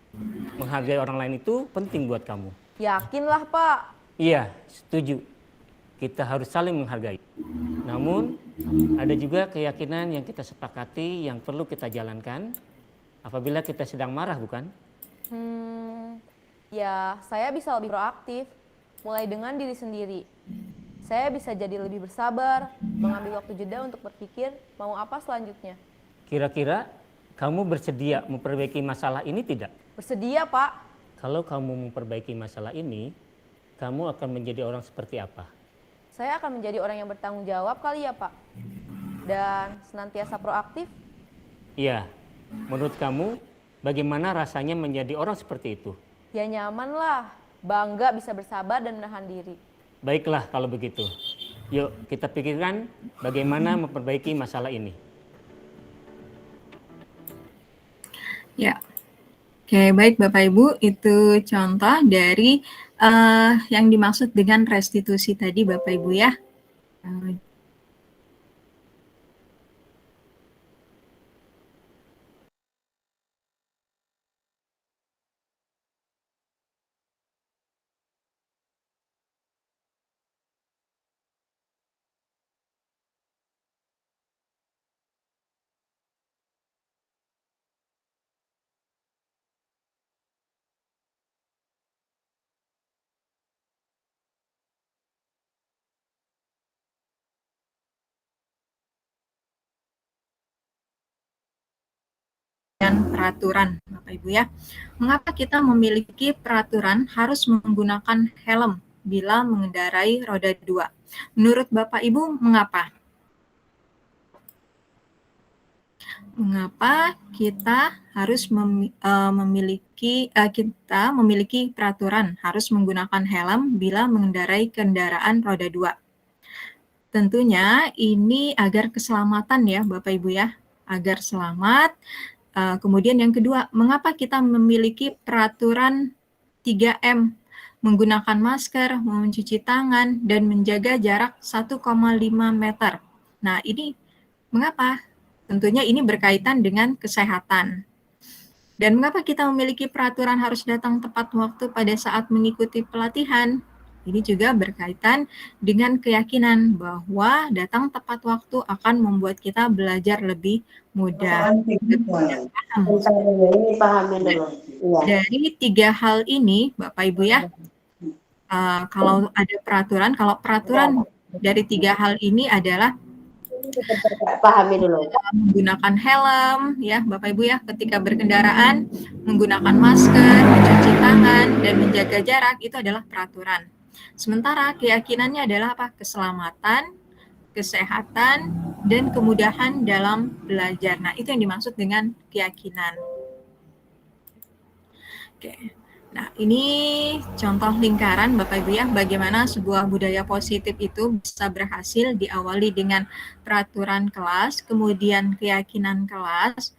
Menghargai orang lain itu penting buat kamu. Yakinlah Pak. Iya, setuju. Kita harus saling menghargai. Namun, ada juga keyakinan yang kita sepakati yang perlu kita jalankan apabila kita sedang marah, bukan? Ya saya bisa lebih proaktif. Mulai dengan diri sendiri. Saya bisa jadi lebih bersabar, mengambil waktu jeda untuk berpikir mau apa selanjutnya. Kira-kira kamu bersedia memperbaiki masalah ini tidak? Bersedia Pak. Kalau kamu memperbaiki masalah ini, kamu akan menjadi orang seperti apa? Saya akan menjadi orang yang bertanggung jawab kali ya Pak. Dan senantiasa proaktif. Iya, menurut kamu bagaimana rasanya menjadi orang seperti itu? Ya nyaman lah. Bangga bisa bersabar dan menahan diri. Baiklah kalau begitu. Yuk kita pikirkan bagaimana memperbaiki masalah ini. Ya, oke baik Bapak Ibu, itu contoh dari yang dimaksud dengan restitusi tadi Bapak Ibu ya. Peraturan Bapak Ibu ya. Mengapa kita memiliki peraturan harus menggunakan helm bila mengendarai roda 2? Menurut Bapak Ibu mengapa? Mengapa kita harus memiliki peraturan harus menggunakan helm bila mengendarai kendaraan roda 2? Tentunya ini agar keselamatan ya Bapak Ibu ya, agar selamat. Kemudian yang kedua, mengapa kita memiliki peraturan 3M, menggunakan masker, mencuci tangan, dan menjaga jarak 1,5 meter. Nah ini mengapa? Tentunya ini berkaitan dengan kesehatan. Dan mengapa kita memiliki peraturan harus datang tepat waktu pada saat mengikuti pelatihan? Ini juga berkaitan dengan keyakinan bahwa datang tepat waktu akan membuat kita belajar lebih mudah. Dari 3 hal ini, Bapak Ibu ya, kalau ada peraturan, dari 3 hal ini adalah Pahami dulu. Menggunakan helm, ya Bapak Ibu ya, ketika berkendaraan, menggunakan masker, mencuci tangan, dan menjaga jarak, itu adalah peraturan. Sementara keyakinannya adalah apa? Keselamatan, kesehatan, dan kemudahan dalam belajar. Nah, itu yang dimaksud dengan keyakinan. Oke. Nah, ini contoh lingkaran Bapak Ibu ya, bagaimana sebuah budaya positif itu bisa berhasil diawali dengan peraturan kelas, kemudian keyakinan kelas,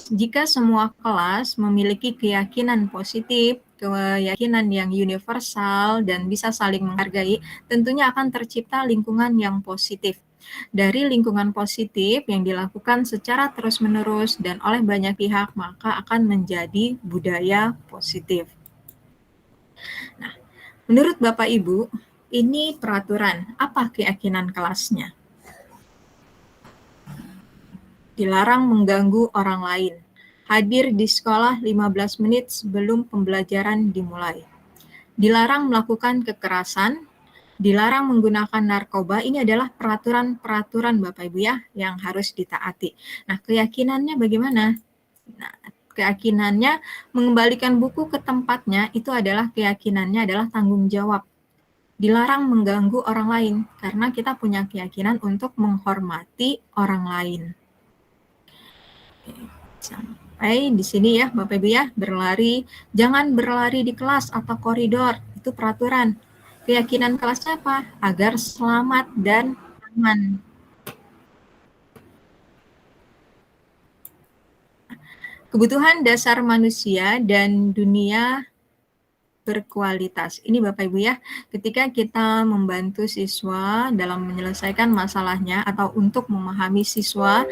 Jika semua kelas memiliki keyakinan positif, keyakinan yang universal dan bisa saling menghargai, tentunya akan tercipta lingkungan yang positif. Dari lingkungan positif yang dilakukan secara terus-menerus dan oleh banyak pihak, maka akan menjadi budaya positif. Nah, menurut Bapak Ibu, ini peraturan. Apa keyakinan kelasnya? Dilarang mengganggu orang lain. Hadir di sekolah 15 menit sebelum pembelajaran dimulai. Dilarang melakukan kekerasan, dilarang menggunakan narkoba. Ini adalah peraturan-peraturan Bapak Ibu ya yang harus ditaati. Nah, keyakinannya bagaimana? Nah, keyakinannya mengembalikan buku ke tempatnya itu adalah keyakinannya adalah tanggung jawab. Dilarang mengganggu orang lain karena kita punya keyakinan untuk menghormati orang lain. Sampai di sini ya Bapak Ibu ya, berlari, jangan berlari di kelas atau koridor, itu peraturan. Keyakinan kelasnya apa? Agar selamat dan aman. Kebutuhan dasar manusia dan dunia berkualitas. Ini Bapak Ibu ya, ketika kita membantu siswa dalam menyelesaikan masalahnya atau untuk memahami siswa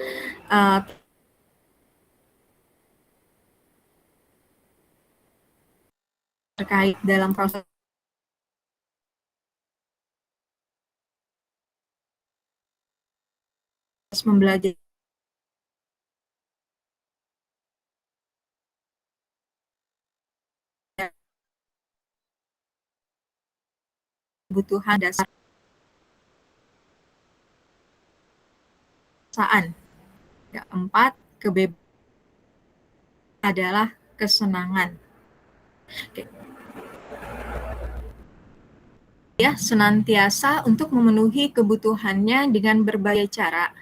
terkait dalam proses membelajar kebutuhan dasar kebiasaan. Keempat, kebebasan adalah kesenangan. Oke. Ya, senantiasa untuk memenuhi kebutuhannya dengan berbagai cara.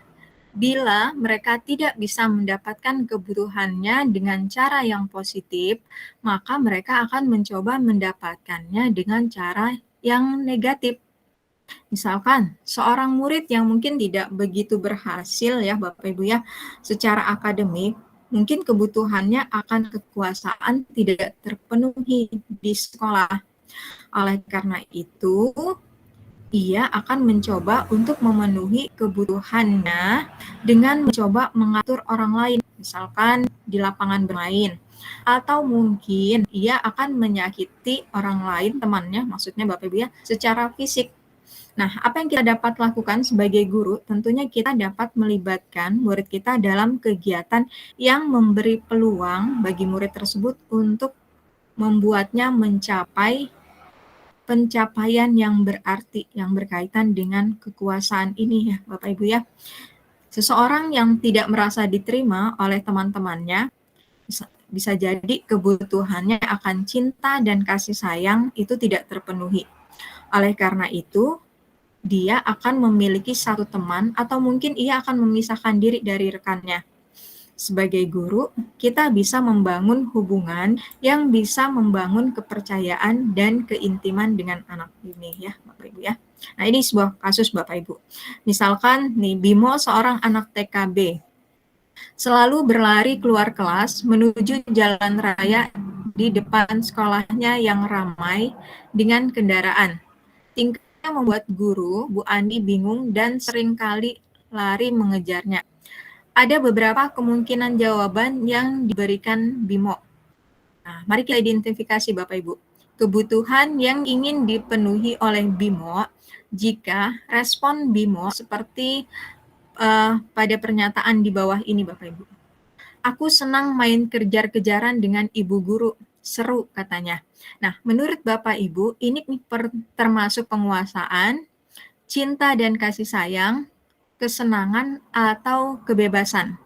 Bila mereka tidak bisa mendapatkan kebutuhannya dengan cara yang positif, maka mereka akan mencoba mendapatkannya dengan cara yang negatif. Misalkan, seorang murid yang mungkin tidak begitu berhasil ya Bapak Ibu ya, secara akademik, mungkin kebutuhannya akan kekuasaan tidak terpenuhi di sekolah. Oleh karena itu, ia akan mencoba untuk memenuhi kebutuhannya dengan mencoba mengatur orang lain, misalkan di lapangan bermain. Atau mungkin ia akan menyakiti orang lain, temannya, maksudnya Bapak Ibu ya, secara fisik. Nah, apa yang kita dapat lakukan sebagai guru? Tentunya kita dapat melibatkan murid kita dalam kegiatan yang memberi peluang bagi murid tersebut untuk membuatnya mencapai pencapaian yang berarti, yang berkaitan dengan kekuasaan ini ya Bapak Ibu ya. Seseorang yang tidak merasa diterima oleh teman-temannya, bisa jadi kebutuhannya akan cinta dan kasih sayang itu tidak terpenuhi. Oleh karena itu, dia akan memiliki satu teman atau mungkin ia akan memisahkan diri dari rekannya. Sebagai guru, kita bisa membangun hubungan yang bisa membangun kepercayaan dan keintiman dengan anak ini ya, Bapak Ibu ya. Nah, ini sebuah kasus Bapak Ibu. Misalkan nih Bimo seorang anak TKB selalu berlari keluar kelas menuju jalan raya di depan sekolahnya yang ramai dengan kendaraan. Tingkahnya membuat guru, Bu Andi bingung dan seringkali lari mengejarnya. Ada beberapa kemungkinan jawaban yang diberikan Bimo. Nah, mari kita identifikasi Bapak Ibu. Kebutuhan yang ingin dipenuhi oleh Bimo, jika respon Bimo seperti pada pernyataan di bawah ini Bapak Ibu. Aku senang main kejar-kejaran dengan ibu guru. Seru katanya. Nah, menurut Bapak Ibu, ini termasuk penguasaan, cinta dan kasih sayang, kesenangan, atau kebebasan.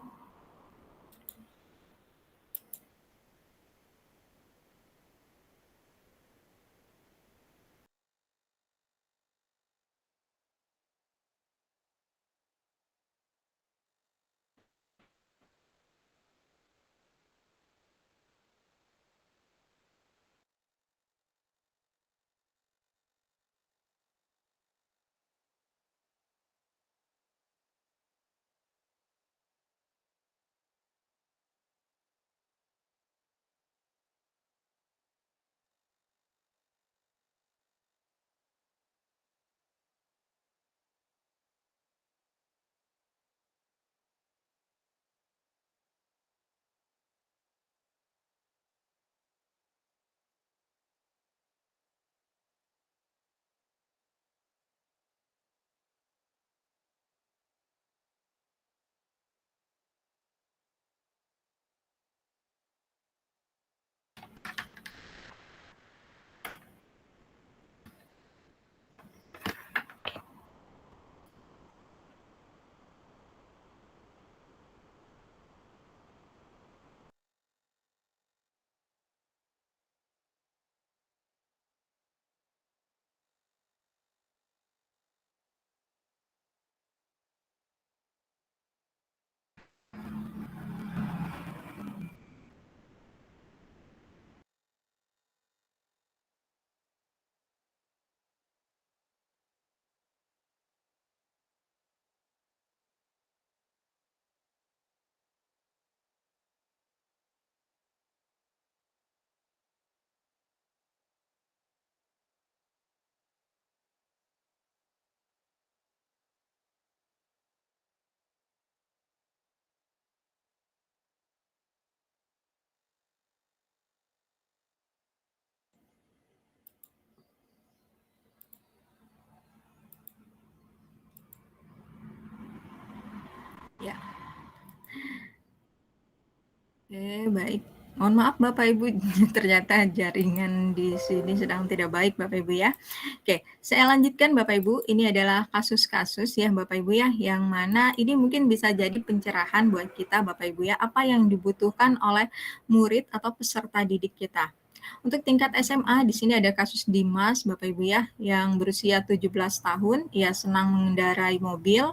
Oke, baik. Mohon maaf Bapak Ibu, ternyata jaringan di sini sedang tidak baik Bapak Ibu ya. Oke, saya lanjutkan Bapak Ibu. Ini adalah kasus-kasus ya Bapak Ibu ya, yang mana ini mungkin bisa jadi pencerahan buat kita Bapak Ibu ya, apa yang dibutuhkan oleh murid atau peserta didik kita. Untuk tingkat SMA, di sini ada kasus Dimas Bapak Ibu ya, yang berusia 17 tahun, ia senang mengendarai mobil,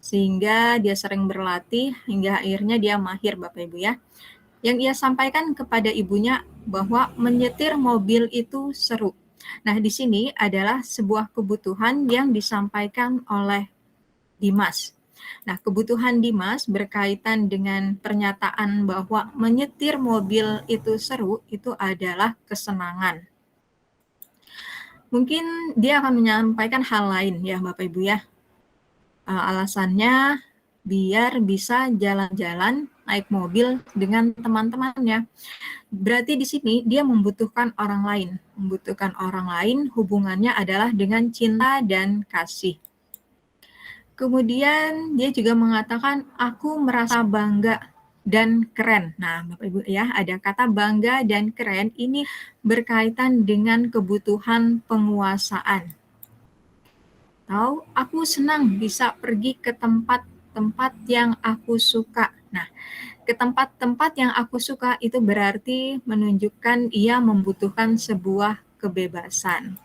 sehingga dia sering berlatih hingga akhirnya dia mahir Bapak Ibu ya. Yang ia sampaikan kepada ibunya bahwa menyetir mobil itu seru. Nah, di sini adalah sebuah kebutuhan yang disampaikan oleh Dimas. Nah, kebutuhan Dimas berkaitan dengan pernyataan bahwa menyetir mobil itu seru, itu adalah kesenangan. Mungkin dia akan menyampaikan hal lain ya Bapak Ibu ya. Alasannya biar bisa jalan-jalan naik mobil dengan teman-temannya. Berarti di sini dia membutuhkan orang lain. Membutuhkan orang lain hubungannya adalah dengan cinta dan kasih. Kemudian dia juga mengatakan, aku merasa bangga dan keren. Nah, Bapak Ibu ya, ada kata bangga dan keren ini berkaitan dengan kebutuhan penguasaan. Atau aku senang bisa pergi ke tempat-tempat yang aku suka. Nah, ke tempat-tempat yang aku suka itu berarti menunjukkan ia membutuhkan sebuah kebebasan.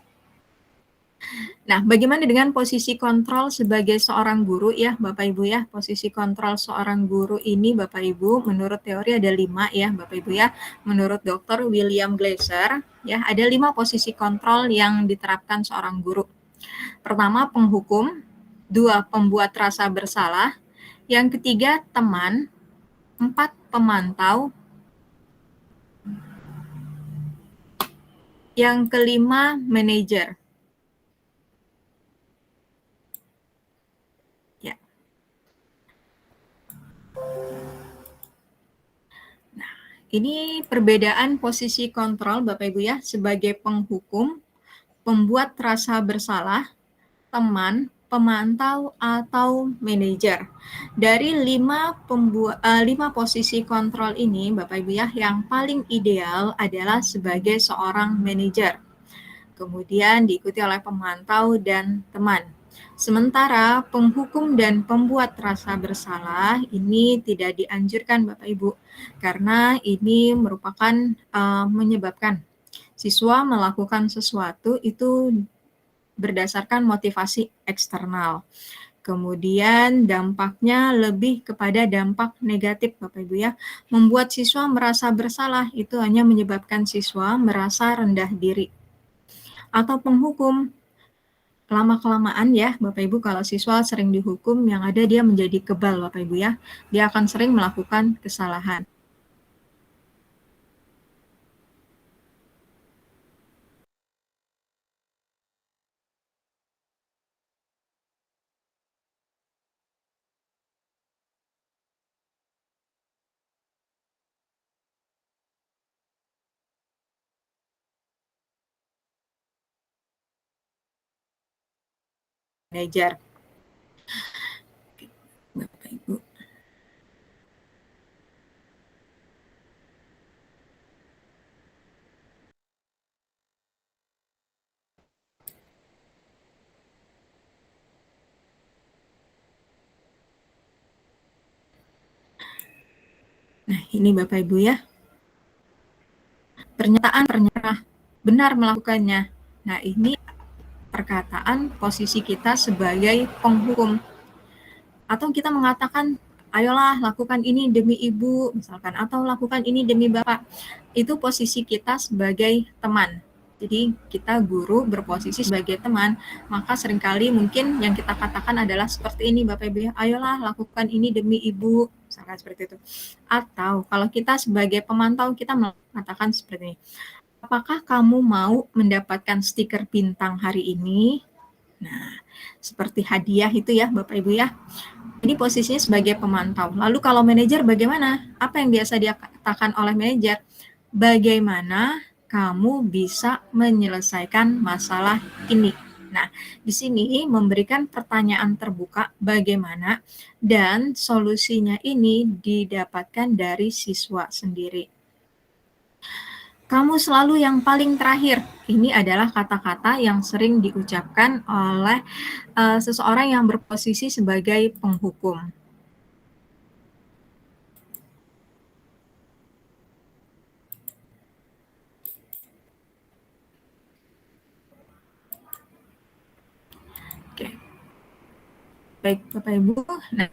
Nah, bagaimana dengan posisi kontrol sebagai seorang guru ya Bapak Ibu ya? Posisi kontrol seorang guru ini Bapak Ibu menurut teori ada 5 ya Bapak Ibu ya. Menurut Dr. William Glasser ya ada 5 posisi kontrol yang diterapkan seorang guru. Pertama, penghukum. 2, pembuat rasa bersalah. Yang ketiga, teman. 4, pemantau. Yang kelima, manajer. Ya. Nah, ini perbedaan posisi kontrol Bapak Ibu ya sebagai penghukum, pembuat rasa bersalah, teman, pemantau, atau manajer. Dari 5 posisi kontrol ini, Bapak Ibu ya, yang paling ideal adalah sebagai seorang manajer. Kemudian diikuti oleh pemantau dan teman. Sementara penghukum dan pembuat rasa bersalah ini tidak dianjurkan Bapak Ibu, karena ini merupakan menyebabkan siswa melakukan sesuatu itu berdasarkan motivasi eksternal. Kemudian dampaknya lebih kepada dampak negatif Bapak Ibu ya. Membuat siswa merasa bersalah itu hanya menyebabkan siswa merasa rendah diri. Atau penghukum, lama-kelamaan ya Bapak Ibu kalau siswa sering dihukum yang ada dia menjadi kebal Bapak Ibu ya. Dia akan sering melakukan kesalahan. Manajer. Bapak Ibu. Nah, ini Bapak Ibu ya. Pernyataan benar melakukannya. Nah, ini perkataan posisi kita sebagai penghukum. Atau kita mengatakan, ayolah lakukan ini demi ibu, misalkan, atau lakukan ini demi bapak. Itu posisi kita sebagai teman. Jadi kita guru berposisi sebagai teman, maka seringkali mungkin yang kita katakan adalah seperti ini Bapak Ibu, ayolah lakukan ini demi ibu, misalkan seperti itu. Atau kalau kita sebagai pemantau kita mengatakan seperti ini, apakah kamu mau mendapatkan stiker bintang hari ini? Nah, seperti hadiah itu ya Bapak Ibu ya. Ini posisinya sebagai pemantau. Lalu kalau manajer bagaimana? Apa yang biasa dikatakan oleh manajer? Bagaimana kamu bisa menyelesaikan masalah ini? Nah, di sini memberikan pertanyaan terbuka bagaimana dan solusinya ini didapatkan dari siswa sendiri. Kamu selalu yang paling terakhir. Ini adalah kata-kata yang sering diucapkan oleh seseorang yang berposisi sebagai penghukum. Oke. Baik, Bapak Ibu. Nah,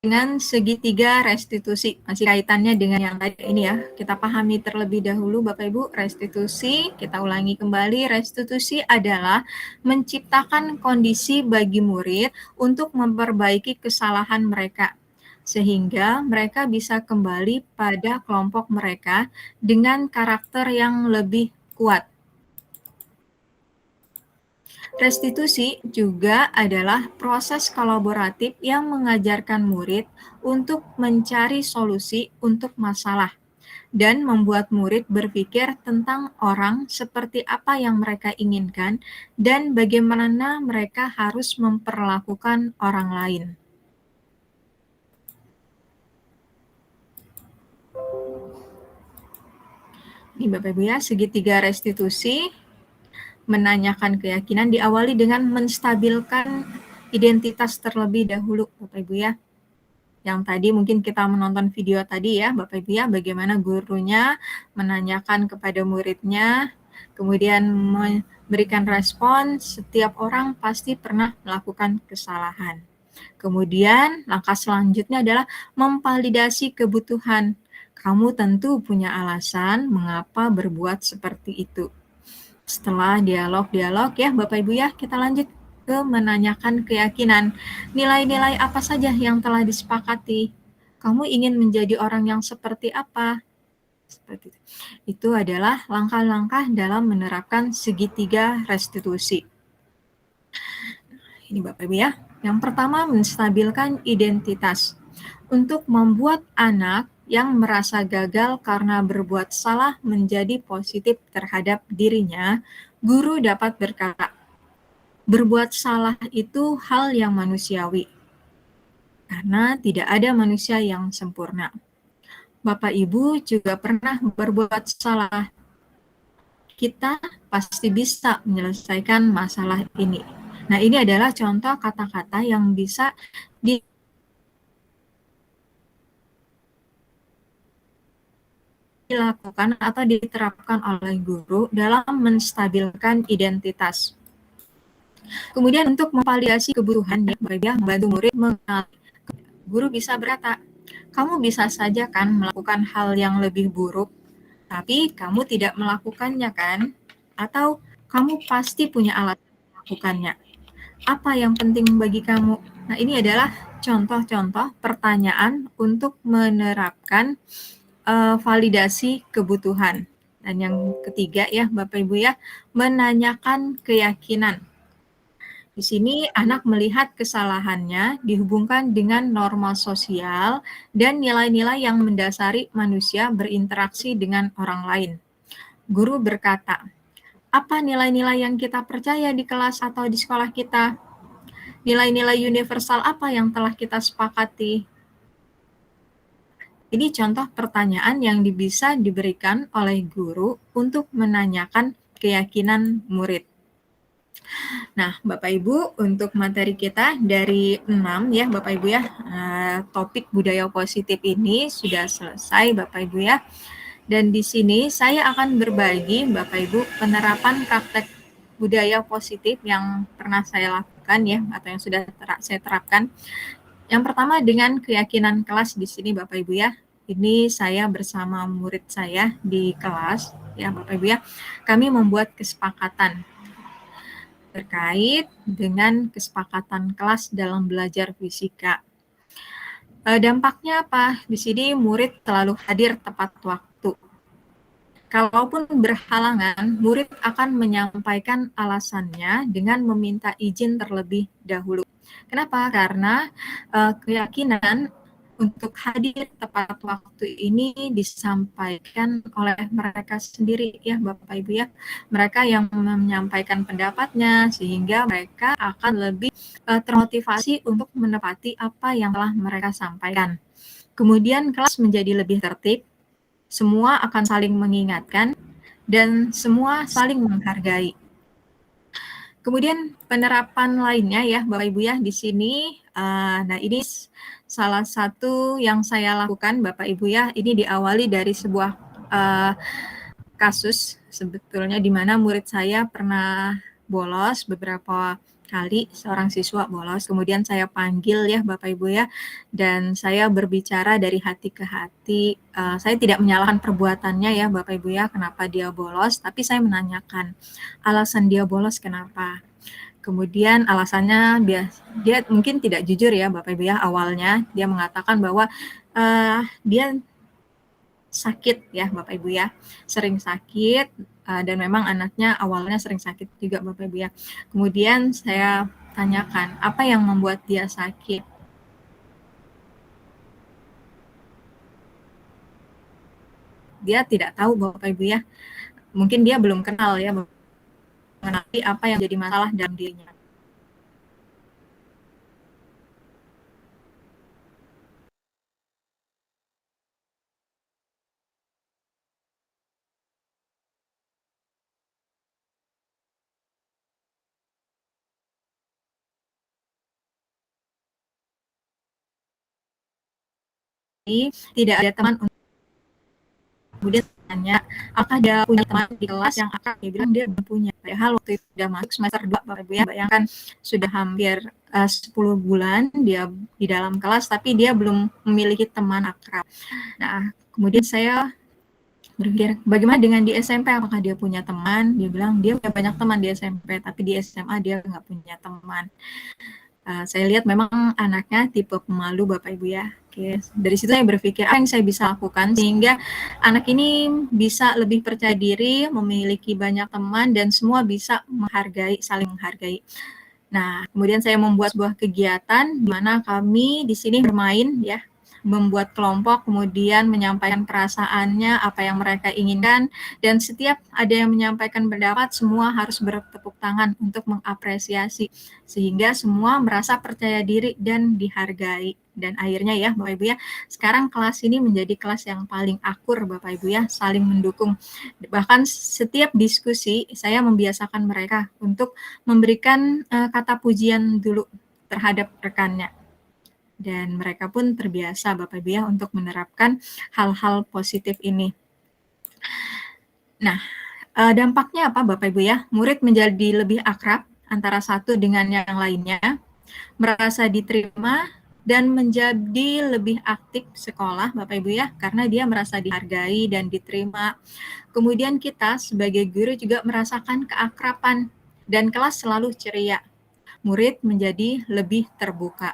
dengan segitiga restitusi, masih kaitannya dengan yang tadi ini ya, kita pahami terlebih dahulu Bapak Ibu. Restitusi, kita ulangi kembali, restitusi adalah menciptakan kondisi bagi murid untuk memperbaiki kesalahan mereka, sehingga mereka bisa kembali pada kelompok mereka dengan karakter yang lebih kuat. Restitusi juga adalah proses kolaboratif yang mengajarkan murid untuk mencari solusi untuk masalah dan membuat murid berpikir tentang orang seperti apa yang mereka inginkan dan bagaimana mereka harus memperlakukan orang lain. Ini Bapak Ibu ya, segitiga restitusi. Menanyakan keyakinan diawali dengan menstabilkan identitas terlebih dahulu, Bapak Ibu ya. Yang tadi mungkin kita menonton video tadi ya, Bapak Ibu ya, bagaimana gurunya menanyakan kepada muridnya, kemudian memberikan respon, setiap orang pasti pernah melakukan kesalahan. Kemudian langkah selanjutnya adalah memvalidasi kebutuhan. Kamu tentu punya alasan mengapa berbuat seperti itu. Setelah dialog-dialog ya Bapak Ibu ya, kita lanjut ke menanyakan keyakinan. Nilai-nilai apa saja yang telah disepakati? Kamu ingin menjadi orang yang seperti apa? Seperti itu. Itu adalah langkah-langkah dalam menerapkan segitiga restitusi. Ini Bapak Ibu ya. Yang pertama, menstabilkan identitas. Untuk membuat anak yang merasa gagal karena berbuat salah menjadi positif terhadap dirinya, guru dapat berkata, berbuat salah itu hal yang manusiawi, karena tidak ada manusia yang sempurna. Bapak Ibu juga pernah berbuat salah. Kita pasti bisa menyelesaikan masalah ini. Nah, ini adalah contoh kata-kata yang bisa dilakukan atau diterapkan oleh guru dalam menstabilkan identitas. Kemudian untuk memvalidasi kebutuhan, membantu murid mengenali. Guru bisa berkata, kamu bisa saja kan melakukan hal yang lebih buruk, tapi kamu tidak melakukannya kan? Atau kamu pasti punya alasan melakukannya. Apa yang penting bagi kamu? Nah, ini adalah contoh-contoh pertanyaan untuk menerapkan validasi kebutuhan. Dan yang ketiga ya Bapak Ibu ya, menanyakan keyakinan. Di sini anak melihat kesalahannya dihubungkan dengan norma sosial dan nilai-nilai yang mendasari manusia berinteraksi dengan orang lain. Guru berkata, apa nilai-nilai yang kita percaya di kelas atau di sekolah kita? Nilai-nilai universal apa yang telah kita sepakati? Ini contoh pertanyaan yang bisa diberikan oleh guru untuk menanyakan keyakinan murid. Nah, Bapak Ibu, untuk materi kita dari 6 ya Bapak Ibu ya, topik budaya positif ini sudah selesai Bapak Ibu ya. Dan di sini saya akan berbagi Bapak Ibu penerapan praktek budaya positif yang pernah saya lakukan ya, atau yang sudah saya terapkan. Yang pertama dengan keyakinan kelas di sini Bapak Ibu ya. Ini saya bersama murid saya di kelas ya Bapak Ibu ya. Kami membuat kesepakatan terkait dengan kesepakatan kelas dalam belajar fisika. Dampaknya apa? Di sini murid selalu hadir tepat waktu. kalaupun berhalangan, murid akan menyampaikan alasannya dengan meminta izin terlebih dahulu. Kenapa? Karena keyakinan untuk hadir tepat waktu ini disampaikan oleh mereka sendiri ya Bapak Ibu ya. Mereka yang menyampaikan pendapatnya sehingga mereka akan lebih termotivasi untuk menepati apa yang telah mereka sampaikan. Kemudian kelas menjadi lebih tertib, semua akan saling mengingatkan dan semua saling menghargai. Kemudian penerapan lainnya ya Bapak Ibu ya di sini, nah ini salah satu yang saya lakukan Bapak Ibu ya, ini diawali dari sebuah kasus sebetulnya di mana murid saya pernah bolos beberapa kali, seorang siswa bolos, kemudian saya panggil ya Bapak Ibu ya, dan saya berbicara dari hati ke hati. Saya tidak menyalahkan perbuatannya ya Bapak Ibu ya, kenapa dia bolos, tapi saya menanyakan alasan dia bolos kenapa. Kemudian alasannya dia mungkin tidak jujur ya Bapak Ibu ya, awalnya dia mengatakan bahwa dia sakit ya Bapak Ibu ya, sering sakit dan memang anaknya awalnya sering sakit juga Bapak Ibu ya. Kemudian saya tanyakan, apa yang membuat dia sakit? Dia tidak tahu Bapak Ibu ya, mungkin dia belum kenal ya mengenai apa yang jadi masalah dalam dirinya. Tidak ada teman. Kemudian tanya, apakah dia punya teman di kelas yang akrab? Dia bilang dia belum punya. Padahal waktu itu sudah masuk semester 2 Bapak Ibu ya, bayangkan sudah hampir 10 bulan dia di dalam kelas, tapi dia belum memiliki teman akrab. Nah, kemudian saya berpikir, bagaimana dengan di SMP? Apakah dia punya teman? Dia bilang dia punya banyak teman di SMP, tapi di SMA dia nggak punya teman. Saya lihat memang anaknya tipe pemalu Bapak Ibu ya. Oke, dari situ saya berpikir apa yang saya bisa lakukan sehingga anak ini bisa lebih percaya diri, memiliki banyak teman dan semua bisa menghargai, saling menghargai. Nah, kemudian saya membuat sebuah kegiatan di mana kami di sini bermain ya, membuat kelompok, kemudian menyampaikan perasaannya, apa yang mereka inginkan, dan setiap ada yang menyampaikan pendapat, semua harus bertepuk tangan untuk mengapresiasi, sehingga semua merasa percaya diri dan dihargai. Dan akhirnya ya Bapak Ibu ya, sekarang kelas ini menjadi kelas yang paling akur Bapak Ibu ya, saling mendukung. Bahkan setiap diskusi, saya membiasakan mereka untuk memberikan kata pujian dulu terhadap rekannya. Dan mereka pun terbiasa Bapak Ibu ya untuk menerapkan hal-hal positif ini. Nah, dampaknya apa Bapak Ibu ya? Murid menjadi lebih akrab antara satu dengan yang lainnya, merasa diterima dan menjadi lebih aktif sekolah Bapak Ibu ya, karena dia merasa dihargai dan diterima. Kemudian kita sebagai guru juga merasakan keakraban dan kelas selalu ceria. Murid menjadi lebih terbuka.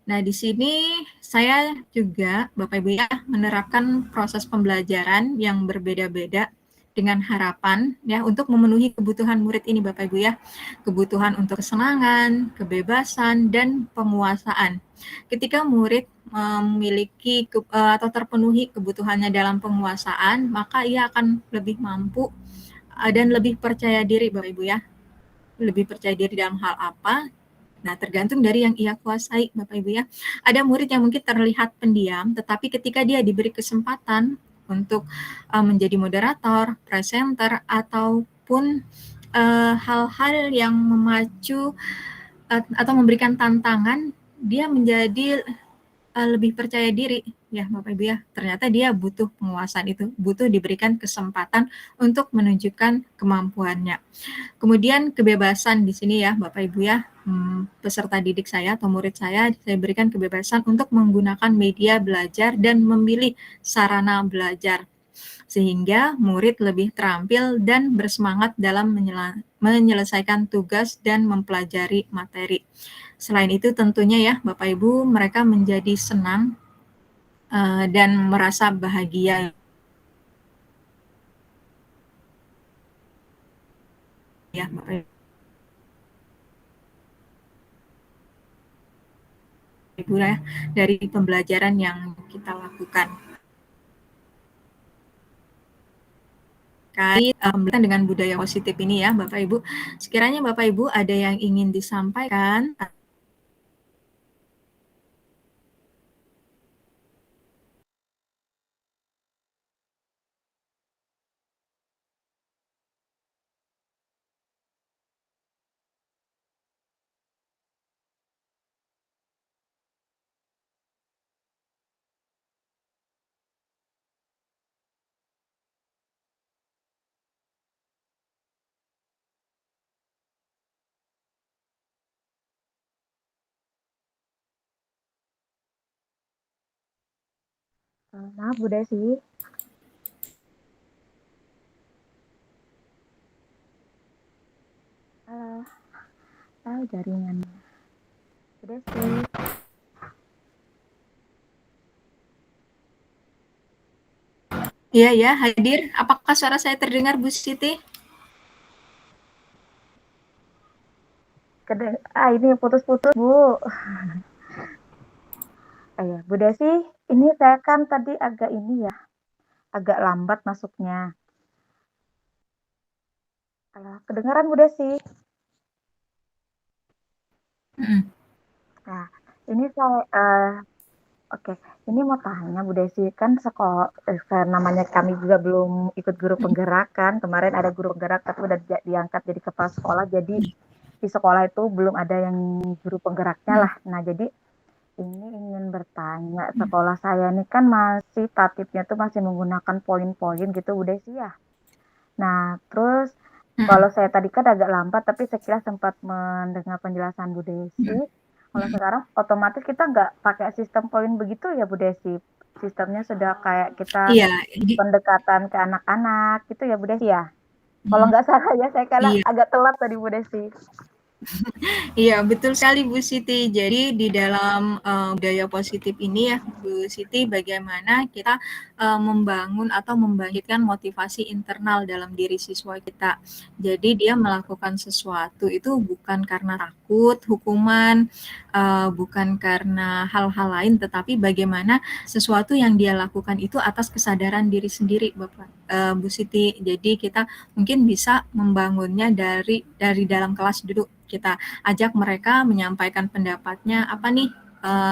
Nah, di sini saya juga, Bapak Ibu ya, menerapkan proses pembelajaran yang berbeda-beda dengan harapan ya untuk memenuhi kebutuhan murid ini Bapak Ibu ya. Kebutuhan untuk kesenangan, kebebasan, dan penguasaan. Ketika murid memiliki atau terpenuhi kebutuhannya dalam penguasaan, maka ia akan lebih mampu dan lebih percaya diri Bapak Ibu ya. Lebih percaya diri dalam hal apa? Nah, tergantung dari yang ia kuasai, Bapak Ibu ya. Ada murid yang mungkin terlihat pendiam, tetapi ketika dia diberi kesempatan untuk menjadi moderator, presenter, ataupun hal-hal yang memacu atau memberikan tantangan, dia menjadi lebih percaya diri ya Bapak Ibu ya. Ternyata dia butuh penguasaan itu, butuh diberikan kesempatan untuk menunjukkan kemampuannya. Kemudian kebebasan di sini ya Bapak Ibu ya, peserta didik saya atau murid saya berikan kebebasan untuk menggunakan media belajar dan memilih sarana belajar. Sehingga murid lebih terampil dan bersemangat dalam menyelesaikan tugas dan mempelajari materi. Selain itu tentunya ya Bapak Ibu mereka menjadi senang dan merasa bahagia ya Bapak Ibu ya, dari pembelajaran yang kita lakukan. Kait dengan budaya positif ini ya Bapak Ibu. Sekiranya Bapak Ibu ada yang ingin disampaikan. Maaf Bu Desi. Halo. Tahu jaringannya. Bu Desi. Iya ya, hadir. Apakah suara saya terdengar Bu Siti? Ini putus-putus Bu. Ayo, Bu Desi, ini saya kan tadi agak agak lambat masuknya. Halo, kedengaran Bu Desi? Nah, ini oke, ini mau tanya Bu Desi, kan namanya kami juga belum ikut guru penggerak kan, kemarin ada guru penggerak tapi udah diangkat jadi kepala sekolah, jadi di sekolah itu belum ada yang guru penggeraknya lah. Nah, jadi ini ingin bertanya, sekolah saya ini kan masih tatipnya tuh masih menggunakan poin-poin gitu Bu Desi ya. Nah, terus kalau saya tadi kan agak lambat, tapi sekilas sempat mendengar penjelasan Bu Desi. Kalau sekarang otomatis kita nggak pakai sistem poin begitu ya Bu Desi. Sistemnya sudah kayak kita pendekatan ke anak-anak gitu ya Bu Desi ya. Kalau nggak salah ya, saya karena agak telat tadi Bu Desi. Iya, betul sekali Bu Siti. Jadi di dalam budaya positif ini ya Bu Siti, bagaimana kita membangun atau membangkitkan motivasi internal dalam diri siswa kita. Jadi dia melakukan sesuatu itu bukan karena takut hukuman, bukan karena hal-hal lain, tetapi bagaimana sesuatu yang dia lakukan itu atas kesadaran diri sendiri Bapak Bu Siti. Jadi kita mungkin bisa membangunnya dari dalam kelas dulu. Kita ajak mereka menyampaikan pendapatnya, apa nih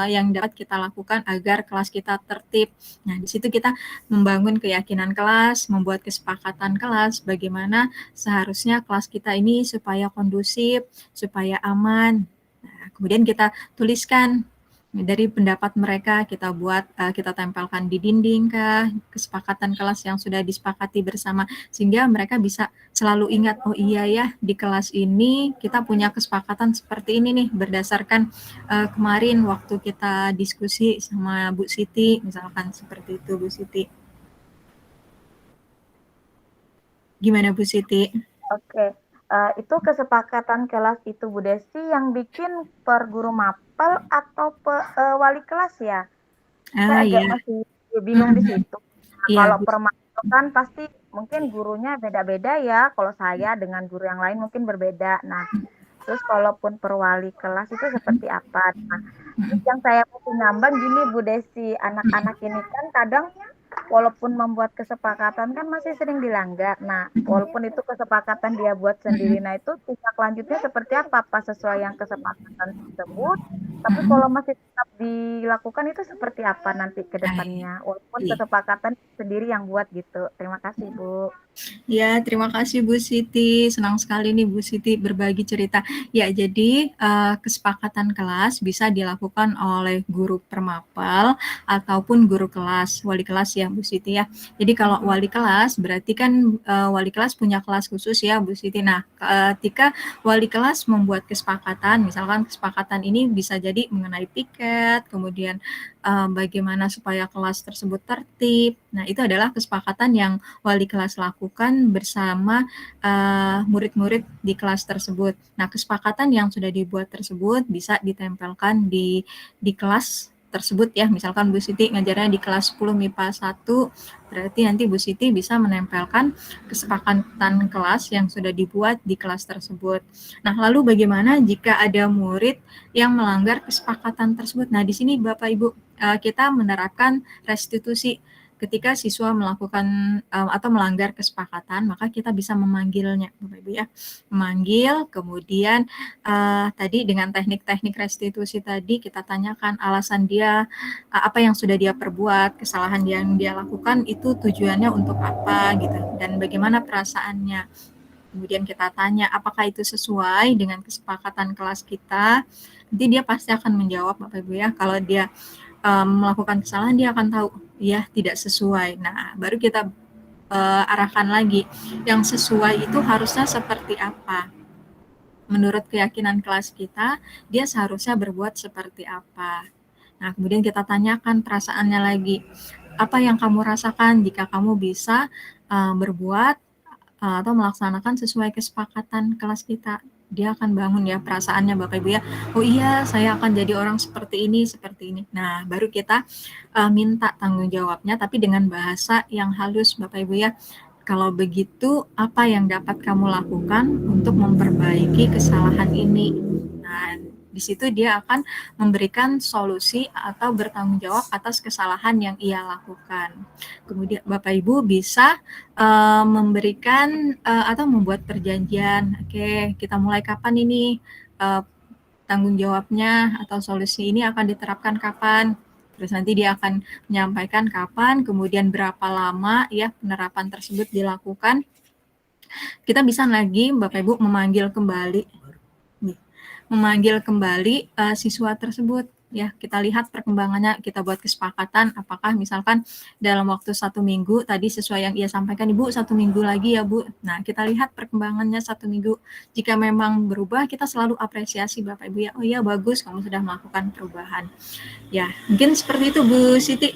yang dapat kita lakukan agar kelas kita tertib. Nah, di situ kita membangun keyakinan kelas, membuat kesepakatan kelas, bagaimana seharusnya kelas kita ini supaya kondusif, supaya aman. Nah, kemudian kita tuliskan dari pendapat mereka, kita buat, kita tempelkan di dinding kah, kesepakatan kelas yang sudah disepakati bersama, sehingga mereka bisa selalu ingat, oh iya ya, di kelas ini kita punya kesepakatan seperti ini nih, berdasarkan kemarin waktu kita diskusi sama Bu Siti, misalkan seperti itu Bu Siti. Gimana Bu Siti? Oke. Itu kesepakatan kelas itu Bu Desi yang bikin per guru mapel atau wali kelas ya? Saya agak masih bingung di situ. Nah, kalau per mapel kan pasti mungkin gurunya beda-beda ya. Kalau saya dengan guru yang lain mungkin berbeda. Nah, terus kalaupun per wali kelas itu seperti apa? Nah, yang saya mau nambah gini Bu Desi, anak-anak ini kan kadang walaupun membuat kesepakatan kan masih sering dilanggar. Nah, walaupun itu kesepakatan dia buat sendiri, nah itu tindak lanjutnya seperti apa? Apa sesuai yang kesepakatan tersebut? Tapi kalau masih tetap dilakukan itu seperti apa nanti ke depannya? Walaupun kesepakatan sendiri yang buat gitu. Terima kasih Bu. Ya, terima kasih Bu Siti. Senang sekali nih Bu Siti berbagi cerita. Ya, jadi kesepakatan kelas bisa dilakukan oleh guru permapel ataupun guru kelas, wali kelas ya Bu Siti ya. Jadi kalau wali kelas berarti kan wali kelas punya kelas khusus ya Bu Siti. Nah, ketika wali kelas membuat kesepakatan, misalkan kesepakatan ini bisa jadi mengenai piket, kemudian bagaimana supaya kelas tersebut tertib. Nah, itu adalah kesepakatan yang wali kelas lakukan bersama murid-murid di kelas tersebut. Nah, kesepakatan yang sudah dibuat tersebut bisa ditempelkan di kelas tersebut ya, misalkan Bu Siti ngajarnya di kelas 10 MIPA 1, berarti nanti Bu Siti bisa menempelkan kesepakatan kelas yang sudah dibuat di kelas tersebut. Nah, lalu bagaimana jika ada murid yang melanggar kesepakatan tersebut? Nah, di sini Bapak Ibu, kita menerapkan restitusi. Ketika siswa melakukan atau melanggar kesepakatan, maka kita bisa memanggilnya, Bapak Ibu ya. Memanggil, kemudian tadi dengan teknik-teknik restitusi tadi kita tanyakan alasan dia, apa yang sudah dia perbuat, kesalahan yang dia lakukan itu tujuannya untuk apa gitu, dan bagaimana perasaannya. Kemudian kita tanya apakah itu sesuai dengan kesepakatan kelas kita. Nanti dia pasti akan menjawab, Bapak Ibu ya. Kalau dia melakukan kesalahan, dia akan tahu ya tidak sesuai. Nah, baru kita arahkan lagi yang sesuai itu harusnya seperti apa. Menurut keyakinan kelas kita, dia seharusnya berbuat seperti apa. Nah, kemudian kita tanyakan perasaannya lagi. Apa yang kamu rasakan jika kamu bisa berbuat atau melaksanakan sesuai kesepakatan kelas kita? Dia akan bangun ya perasaannya, Bapak Ibu ya. Oh iya, saya akan jadi orang seperti ini, seperti ini. Nah, baru kita minta tanggung jawabnya, tapi dengan bahasa yang halus, Bapak Ibu ya. Kalau begitu, apa yang dapat kamu lakukan untuk memperbaiki kesalahan ini? Nah, di situ dia akan memberikan solusi atau bertanggung jawab atas kesalahan yang ia lakukan. Kemudian Bapak Ibu bisa memberikan atau membuat perjanjian. Oke, kita mulai kapan ini tanggung jawabnya atau solusi ini akan diterapkan kapan? Terus nanti dia akan menyampaikan kapan, kemudian berapa lama ya penerapan tersebut dilakukan. Kita bisa lagi Bapak Ibu memanggil kembali siswa tersebut ya, kita lihat perkembangannya, kita buat kesepakatan apakah misalkan dalam waktu 1 minggu tadi sesuai yang ia sampaikan, Ibu 1 minggu lagi ya Bu. Nah, kita lihat perkembangannya 1 minggu. Jika memang berubah, kita selalu apresiasi Bapak Ibu ya. Oh iya, bagus kamu sudah melakukan perubahan. Ya, mungkin seperti itu Bu Siti.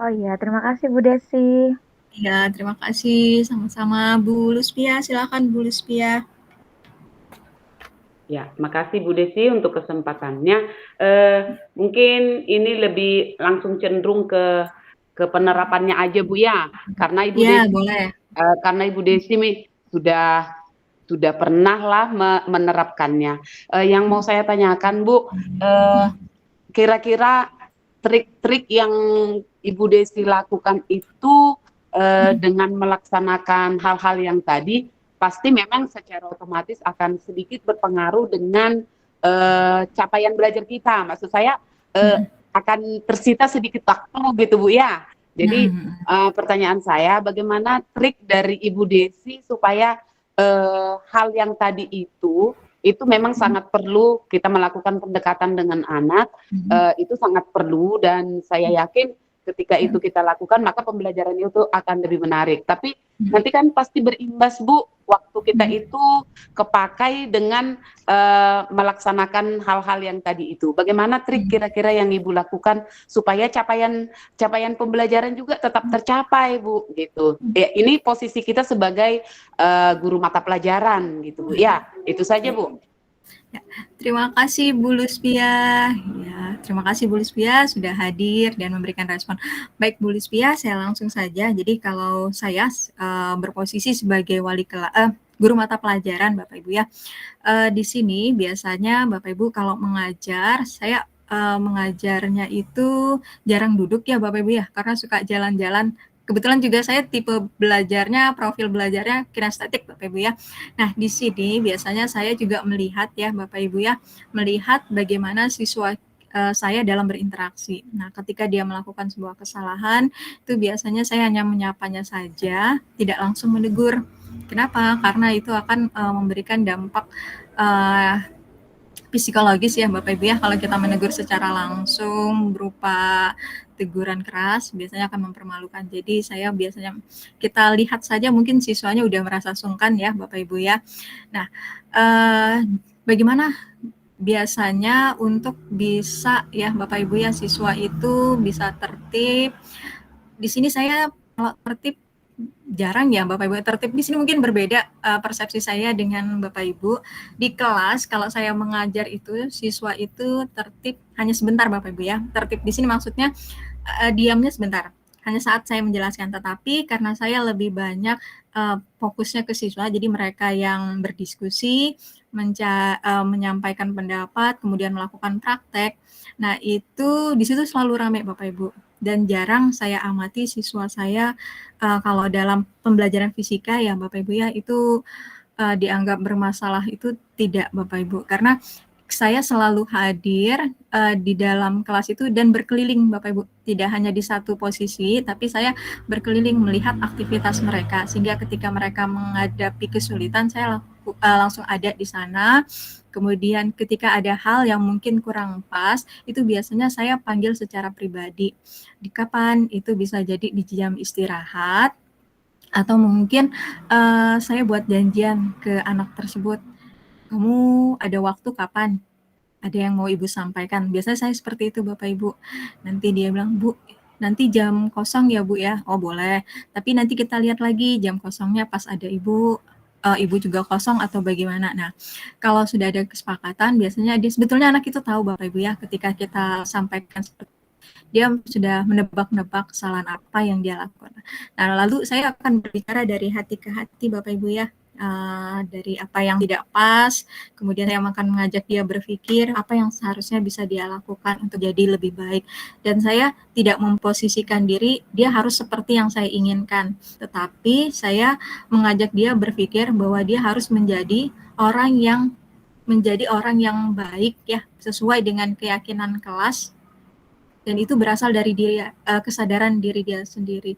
Oh iya, terima kasih Bu Desi. Ya, terima kasih. Sama-sama Bu Luspia. Silakan Bu Luspia. Ya, makasih Bu Desi untuk kesempatannya. Mungkin ini lebih langsung cenderung ke penerapannya aja Bu ya, karena Ibu Ya, Desi, boleh. Karena Ibu Desi sudah pernah lah menerapkannya. Yang mau saya tanyakan Bu, kira-kira trik-trik yang Ibu Desi lakukan itu dengan melaksanakan hal-hal yang tadi, pasti memang secara otomatis akan sedikit berpengaruh dengan capaian belajar kita. Maksud saya akan tersita sedikit waktu gitu Bu ya. Jadi pertanyaan saya, bagaimana trik dari Ibu Desi supaya hal yang tadi itu memang sangat perlu kita melakukan pendekatan dengan anak, itu sangat perlu, dan saya yakin ketika itu kita lakukan maka pembelajaran itu akan lebih menarik. Tapi nanti kan pasti berimbas Bu, waktu kita itu kepakai dengan melaksanakan hal-hal yang tadi itu. Bagaimana trik kira-kira yang Ibu lakukan supaya capaian pembelajaran juga tetap tercapai Bu gitu. Ya, ini posisi kita sebagai guru mata pelajaran gitu Bu. Ya, itu saja Bu. Ya, terima kasih Bu Luspia. Ya, terima kasih Bu Luspia sudah hadir dan memberikan respon. Baik Bu Luspia, saya langsung saja. Jadi kalau saya berposisi sebagai guru mata pelajaran Bapak Ibu ya, di sini biasanya Bapak Ibu kalau mengajar, saya mengajarnya itu jarang duduk ya Bapak Ibu ya, karena suka jalan-jalan. Kebetulan juga saya tipe belajarnya, profil belajarnya kinestetik Bapak Ibu ya. Nah, di sini biasanya saya juga melihat ya Bapak Ibu ya, melihat bagaimana siswa saya dalam berinteraksi. Nah, ketika dia melakukan sebuah kesalahan, itu biasanya saya hanya menyapanya saja, tidak langsung menegur. Kenapa? Karena itu akan memberikan dampak psikologis ya Bapak Ibu ya, kalau kita menegur secara langsung berupa teguran keras biasanya akan mempermalukan. Jadi saya biasanya kita lihat saja mungkin siswanya udah merasa sungkan ya Bapak Ibu ya. Nah, bagaimana biasanya untuk bisa ya Bapak Ibu ya siswa itu bisa tertib. Di sini saya kalau tertib jarang ya Bapak Ibu. Tertib di sini mungkin berbeda persepsi saya dengan Bapak Ibu. Di kelas kalau saya mengajar itu siswa itu tertib hanya sebentar Bapak Ibu ya. Tertib di sini maksudnya diamnya sebentar. Hanya saat saya menjelaskan, tetapi karena saya lebih banyak fokusnya ke siswa, jadi mereka yang berdiskusi, menyampaikan pendapat, kemudian melakukan praktek. Nah, itu di situ selalu ramai Bapak Ibu. Dan jarang saya amati siswa saya kalau dalam pembelajaran fisika ya Bapak Ibu ya itu dianggap bermasalah itu tidak Bapak Ibu, karena saya selalu hadir di dalam kelas itu dan berkeliling Bapak Ibu, tidak hanya di satu posisi tapi saya berkeliling melihat aktivitas mereka, sehingga ketika mereka menghadapi kesulitan saya langsung ada di sana. Kemudian ketika ada hal yang mungkin kurang pas, itu biasanya saya panggil secara pribadi. Di kapan itu bisa jadi di jam istirahat, atau mungkin saya buat janjian ke anak tersebut. Kamu ada waktu kapan? Ada yang mau Ibu sampaikan? Biasanya saya seperti itu Bapak Ibu. Nanti dia bilang, Bu, nanti jam kosong ya Bu ya? Oh boleh, tapi nanti kita lihat lagi jam kosongnya pas ada Ibu. Ibu juga kosong atau bagaimana. Nah, kalau sudah ada kesepakatan, biasanya dia sebetulnya anak itu tahu Bapak Ibu ya, ketika kita sampaikan seperti dia sudah menebak-nebak kesalahan apa yang dia lakukan. Nah, lalu saya akan berbicara dari hati ke hati Bapak Ibu ya, dari apa yang tidak pas, kemudian saya akan mengajak dia berpikir apa yang seharusnya bisa dia lakukan untuk jadi lebih baik. Dan saya tidak memposisikan diri dia harus seperti yang saya inginkan, tetapi saya mengajak dia berpikir bahwa dia harus menjadi orang yang baik ya, sesuai dengan keyakinan kelas, dan itu berasal dari kesadaran diri dia sendiri.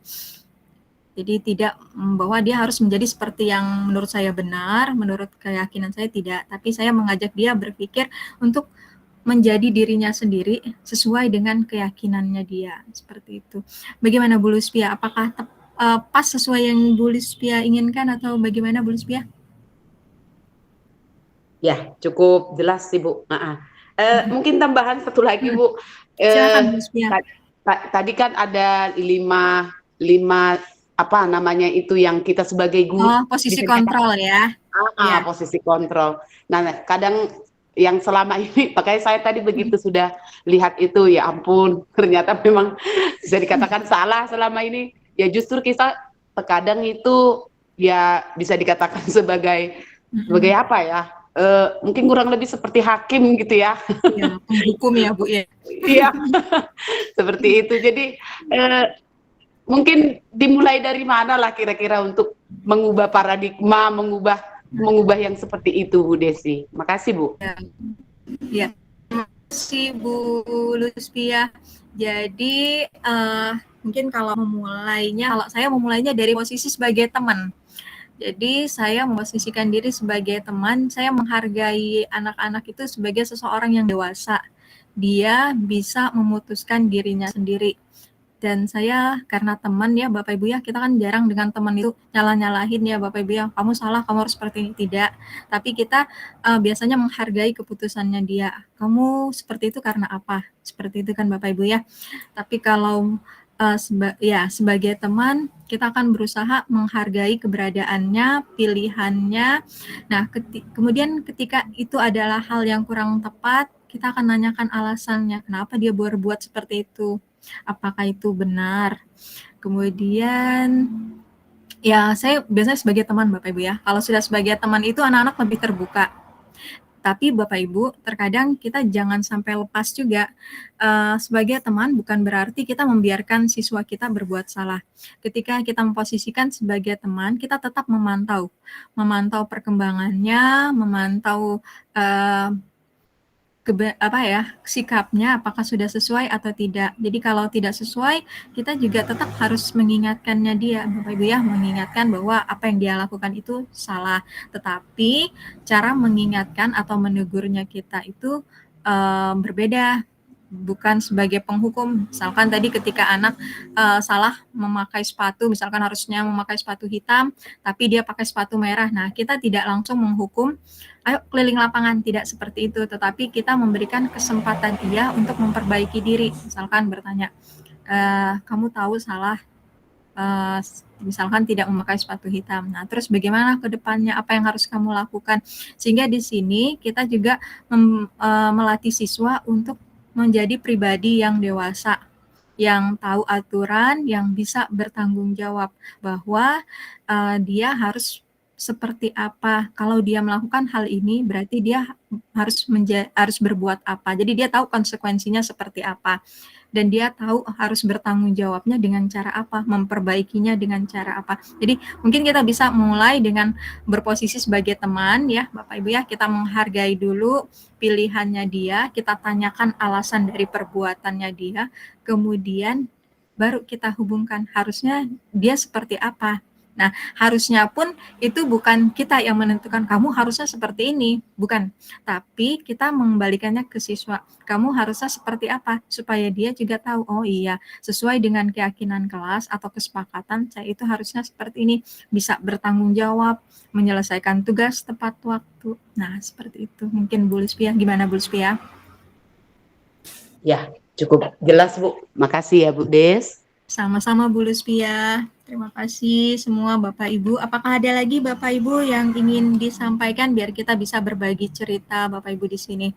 Jadi tidak bahwa dia harus menjadi seperti yang menurut saya benar, menurut keyakinan saya tidak, tapi saya mengajak dia berpikir untuk menjadi dirinya sendiri sesuai dengan keyakinannya dia, seperti itu. Bagaimana Bu Luspia? Apakah pas sesuai yang Bu Luspia inginkan atau bagaimana Bu Luspia? Ya, cukup jelas sih Bu. Mungkin tambahan satu lagi Bu. Silakan Bu Luspia. Tadi kan ada lima apa namanya itu yang kita sebagai guru posisi kontrol ya. Posisi kontrol. Nah, kadang yang selama ini, makanya saya tadi begitu sudah lihat itu, ya ampun, ternyata memang bisa dikatakan salah selama ini. Ya justru kita terkadang itu ya bisa dikatakan sebagai apa ya? Mungkin kurang lebih seperti hakim gitu ya. Ya, penghukum ya Bu ya. Iya, seperti itu. Jadi mungkin dimulai dari mana lah kira-kira untuk mengubah paradigma, mengubah yang seperti itu Bu Desi. Makasih Bu. Ya, terima kasih Bu Luspia. Jadi mungkin kalau saya memulainya dari posisi sebagai teman. Jadi saya memposisikan diri sebagai teman, saya menghargai anak-anak itu sebagai seseorang yang dewasa. Dia bisa memutuskan dirinya sendiri. Dan saya karena teman ya Bapak Ibu ya, kita kan jarang dengan teman itu nyalah-nyalahin ya Bapak Ibu ya, kamu salah, kamu harus seperti ini, tidak. Tapi kita biasanya menghargai keputusannya dia. Kamu seperti itu karena apa? Seperti itu kan Bapak Ibu ya. Tapi kalau sebagai teman kita akan berusaha menghargai keberadaannya, pilihannya. Nah, kemudian ketika itu adalah hal yang kurang tepat, kita akan nanyakan alasannya, kenapa dia berbuat seperti itu. Apakah itu benar? Kemudian ya saya biasanya sebagai teman Bapak Ibu ya. Kalau sudah sebagai teman itu anak-anak lebih terbuka. Tapi Bapak Ibu, terkadang kita jangan sampai lepas juga. Sebagai teman bukan berarti kita membiarkan siswa kita berbuat salah. Ketika kita memposisikan sebagai teman, kita tetap memantau perkembangannya, memantau sikapnya apakah sudah sesuai atau tidak. Jadi kalau tidak sesuai, kita juga tetap harus mengingatkannya dia, Bapak Ibu ya, mengingatkan bahwa apa yang dia lakukan itu salah. Tetapi cara mengingatkan atau menegurnya kita itu berbeda, bukan sebagai penghukum. Misalkan tadi ketika anak salah memakai sepatu, misalkan harusnya memakai sepatu hitam, tapi dia pakai sepatu merah. Nah, kita tidak langsung menghukum, ayo keliling lapangan, tidak seperti itu. Tetapi kita memberikan kesempatan dia untuk memperbaiki diri. Misalkan bertanya, kamu tahu salah misalkan tidak memakai sepatu hitam. Nah, terus bagaimana ke depannya, apa yang harus kamu lakukan? Sehingga di sini kita juga melatih siswa untuk menjadi pribadi yang dewasa, yang tahu aturan, yang bisa bertanggung jawab, bahwa dia harus seperti apa. Kalau dia melakukan hal ini, berarti dia harus berbuat apa. Jadi dia tahu konsekuensinya seperti apa. Dan dia tahu harus bertanggung jawabnya dengan cara apa, memperbaikinya dengan cara apa. Jadi mungkin kita bisa mulai dengan berposisi sebagai teman ya, Bapak Ibu ya, kita menghargai dulu pilihannya dia, kita tanyakan alasan dari perbuatannya dia, kemudian baru kita hubungkan harusnya dia seperti apa. Nah, harusnya pun itu bukan kita yang menentukan kamu harusnya seperti ini, bukan. Tapi kita mengembalikannya ke siswa. Kamu harusnya seperti apa supaya dia juga tahu, oh iya, sesuai dengan keyakinan kelas atau kesepakatan saya itu harusnya seperti ini, bisa bertanggung jawab, menyelesaikan tugas tepat waktu. Nah, seperti itu. Mungkin Bu Luspia, gimana Bu Luspia? Ya, cukup jelas Bu. Makasih ya Bu Des. Sama-sama Bu Luspia. Terima kasih semua Bapak Ibu. Apakah ada lagi Bapak Ibu yang ingin disampaikan biar kita bisa berbagi cerita Bapak Ibu di sini?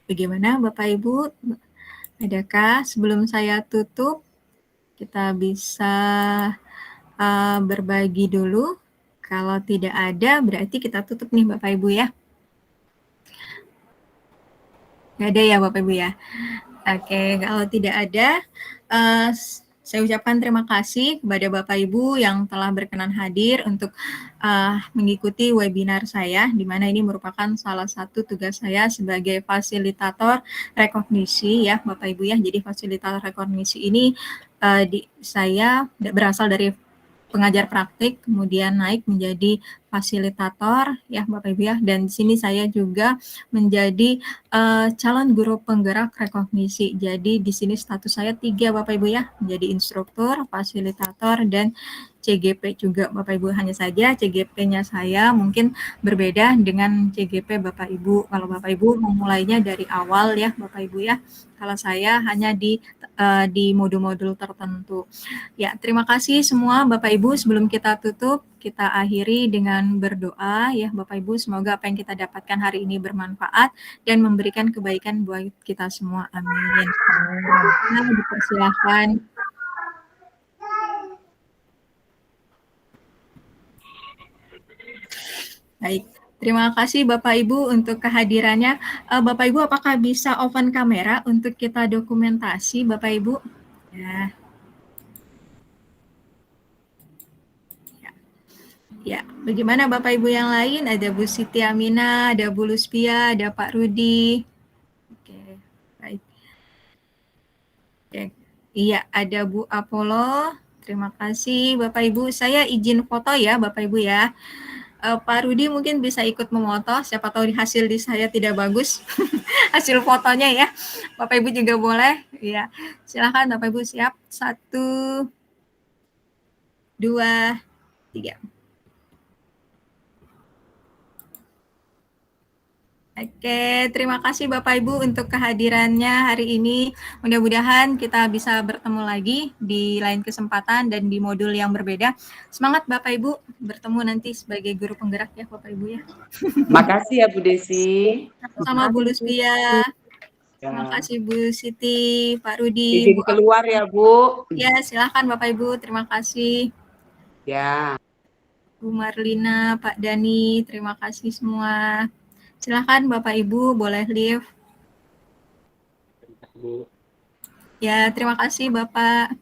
Bagaimana Bapak Ibu? Adakah sebelum saya tutup kita bisa berbagi dulu? Kalau tidak ada, berarti kita tutup nih Bapak Ibu ya. Nggak ada ya Bapak Ibu ya? Oke, kalau tidak ada, saya ucapkan terima kasih kepada Bapak Ibu yang telah berkenan hadir untuk mengikuti webinar saya, di mana ini merupakan salah satu tugas saya sebagai fasilitator rekognisi ya Bapak Ibu ya. Jadi fasilitator rekognisi ini saya berasal dari pengajar praktik, kemudian naik menjadi fasilitator ya Bapak Ibu ya, dan di sini saya juga menjadi calon guru penggerak rekognisi. Jadi di sini status saya 3 Bapak Ibu ya, menjadi instruktur, fasilitator, dan CGP juga Bapak Ibu. Hanya saja CGP-nya saya mungkin berbeda dengan CGP Bapak Ibu. Kalau Bapak Ibu memulainya dari awal ya Bapak Ibu ya. Kalau saya hanya di modul-modul tertentu. Ya, terima kasih semua Bapak Ibu. Sebelum kita tutup, kita akhiri dengan berdoa ya Bapak Ibu. Semoga apa yang kita dapatkan hari ini bermanfaat dan memberikan kebaikan buat kita semua. Amin. Nah, dipersilahkan. Baik, terima kasih Bapak Ibu untuk kehadirannya. Bapak Ibu, apakah bisa open kamera untuk kita dokumentasi Bapak Ibu? Ya. Ya, bagaimana Bapak Ibu yang lain? Ada Bu Siti Aminah, ada Bu Luspia, ada Pak Rudi. Oke, baik. Oke. Iya, ada Bu Apollo. Terima kasih Bapak Ibu. Saya izin foto ya Bapak Ibu ya. Pak Rudi mungkin bisa ikut memoto, siapa tahu hasil di saya tidak bagus, hasil fotonya ya. Bapak Ibu juga boleh, ya. Silakan Bapak Ibu, siap. 1, 2, 3. Oke, terima kasih Bapak Ibu untuk kehadirannya hari ini. Mudah-mudahan kita bisa bertemu lagi di lain kesempatan dan di modul yang berbeda. Semangat Bapak Ibu, bertemu nanti sebagai guru penggerak ya Bapak Ibu ya. Makasih ya Bu Desi. Sama Bu Luspia. Terima kasih Bu Siti, Pak Rudi. Izin keluar ya Bu. Ya, silakan Bapak Ibu, terima kasih. Ya. Bu Marlina, Pak Dani, terima kasih semua. Silakan Bapak Ibu, boleh live. Ya, terima kasih Bapak.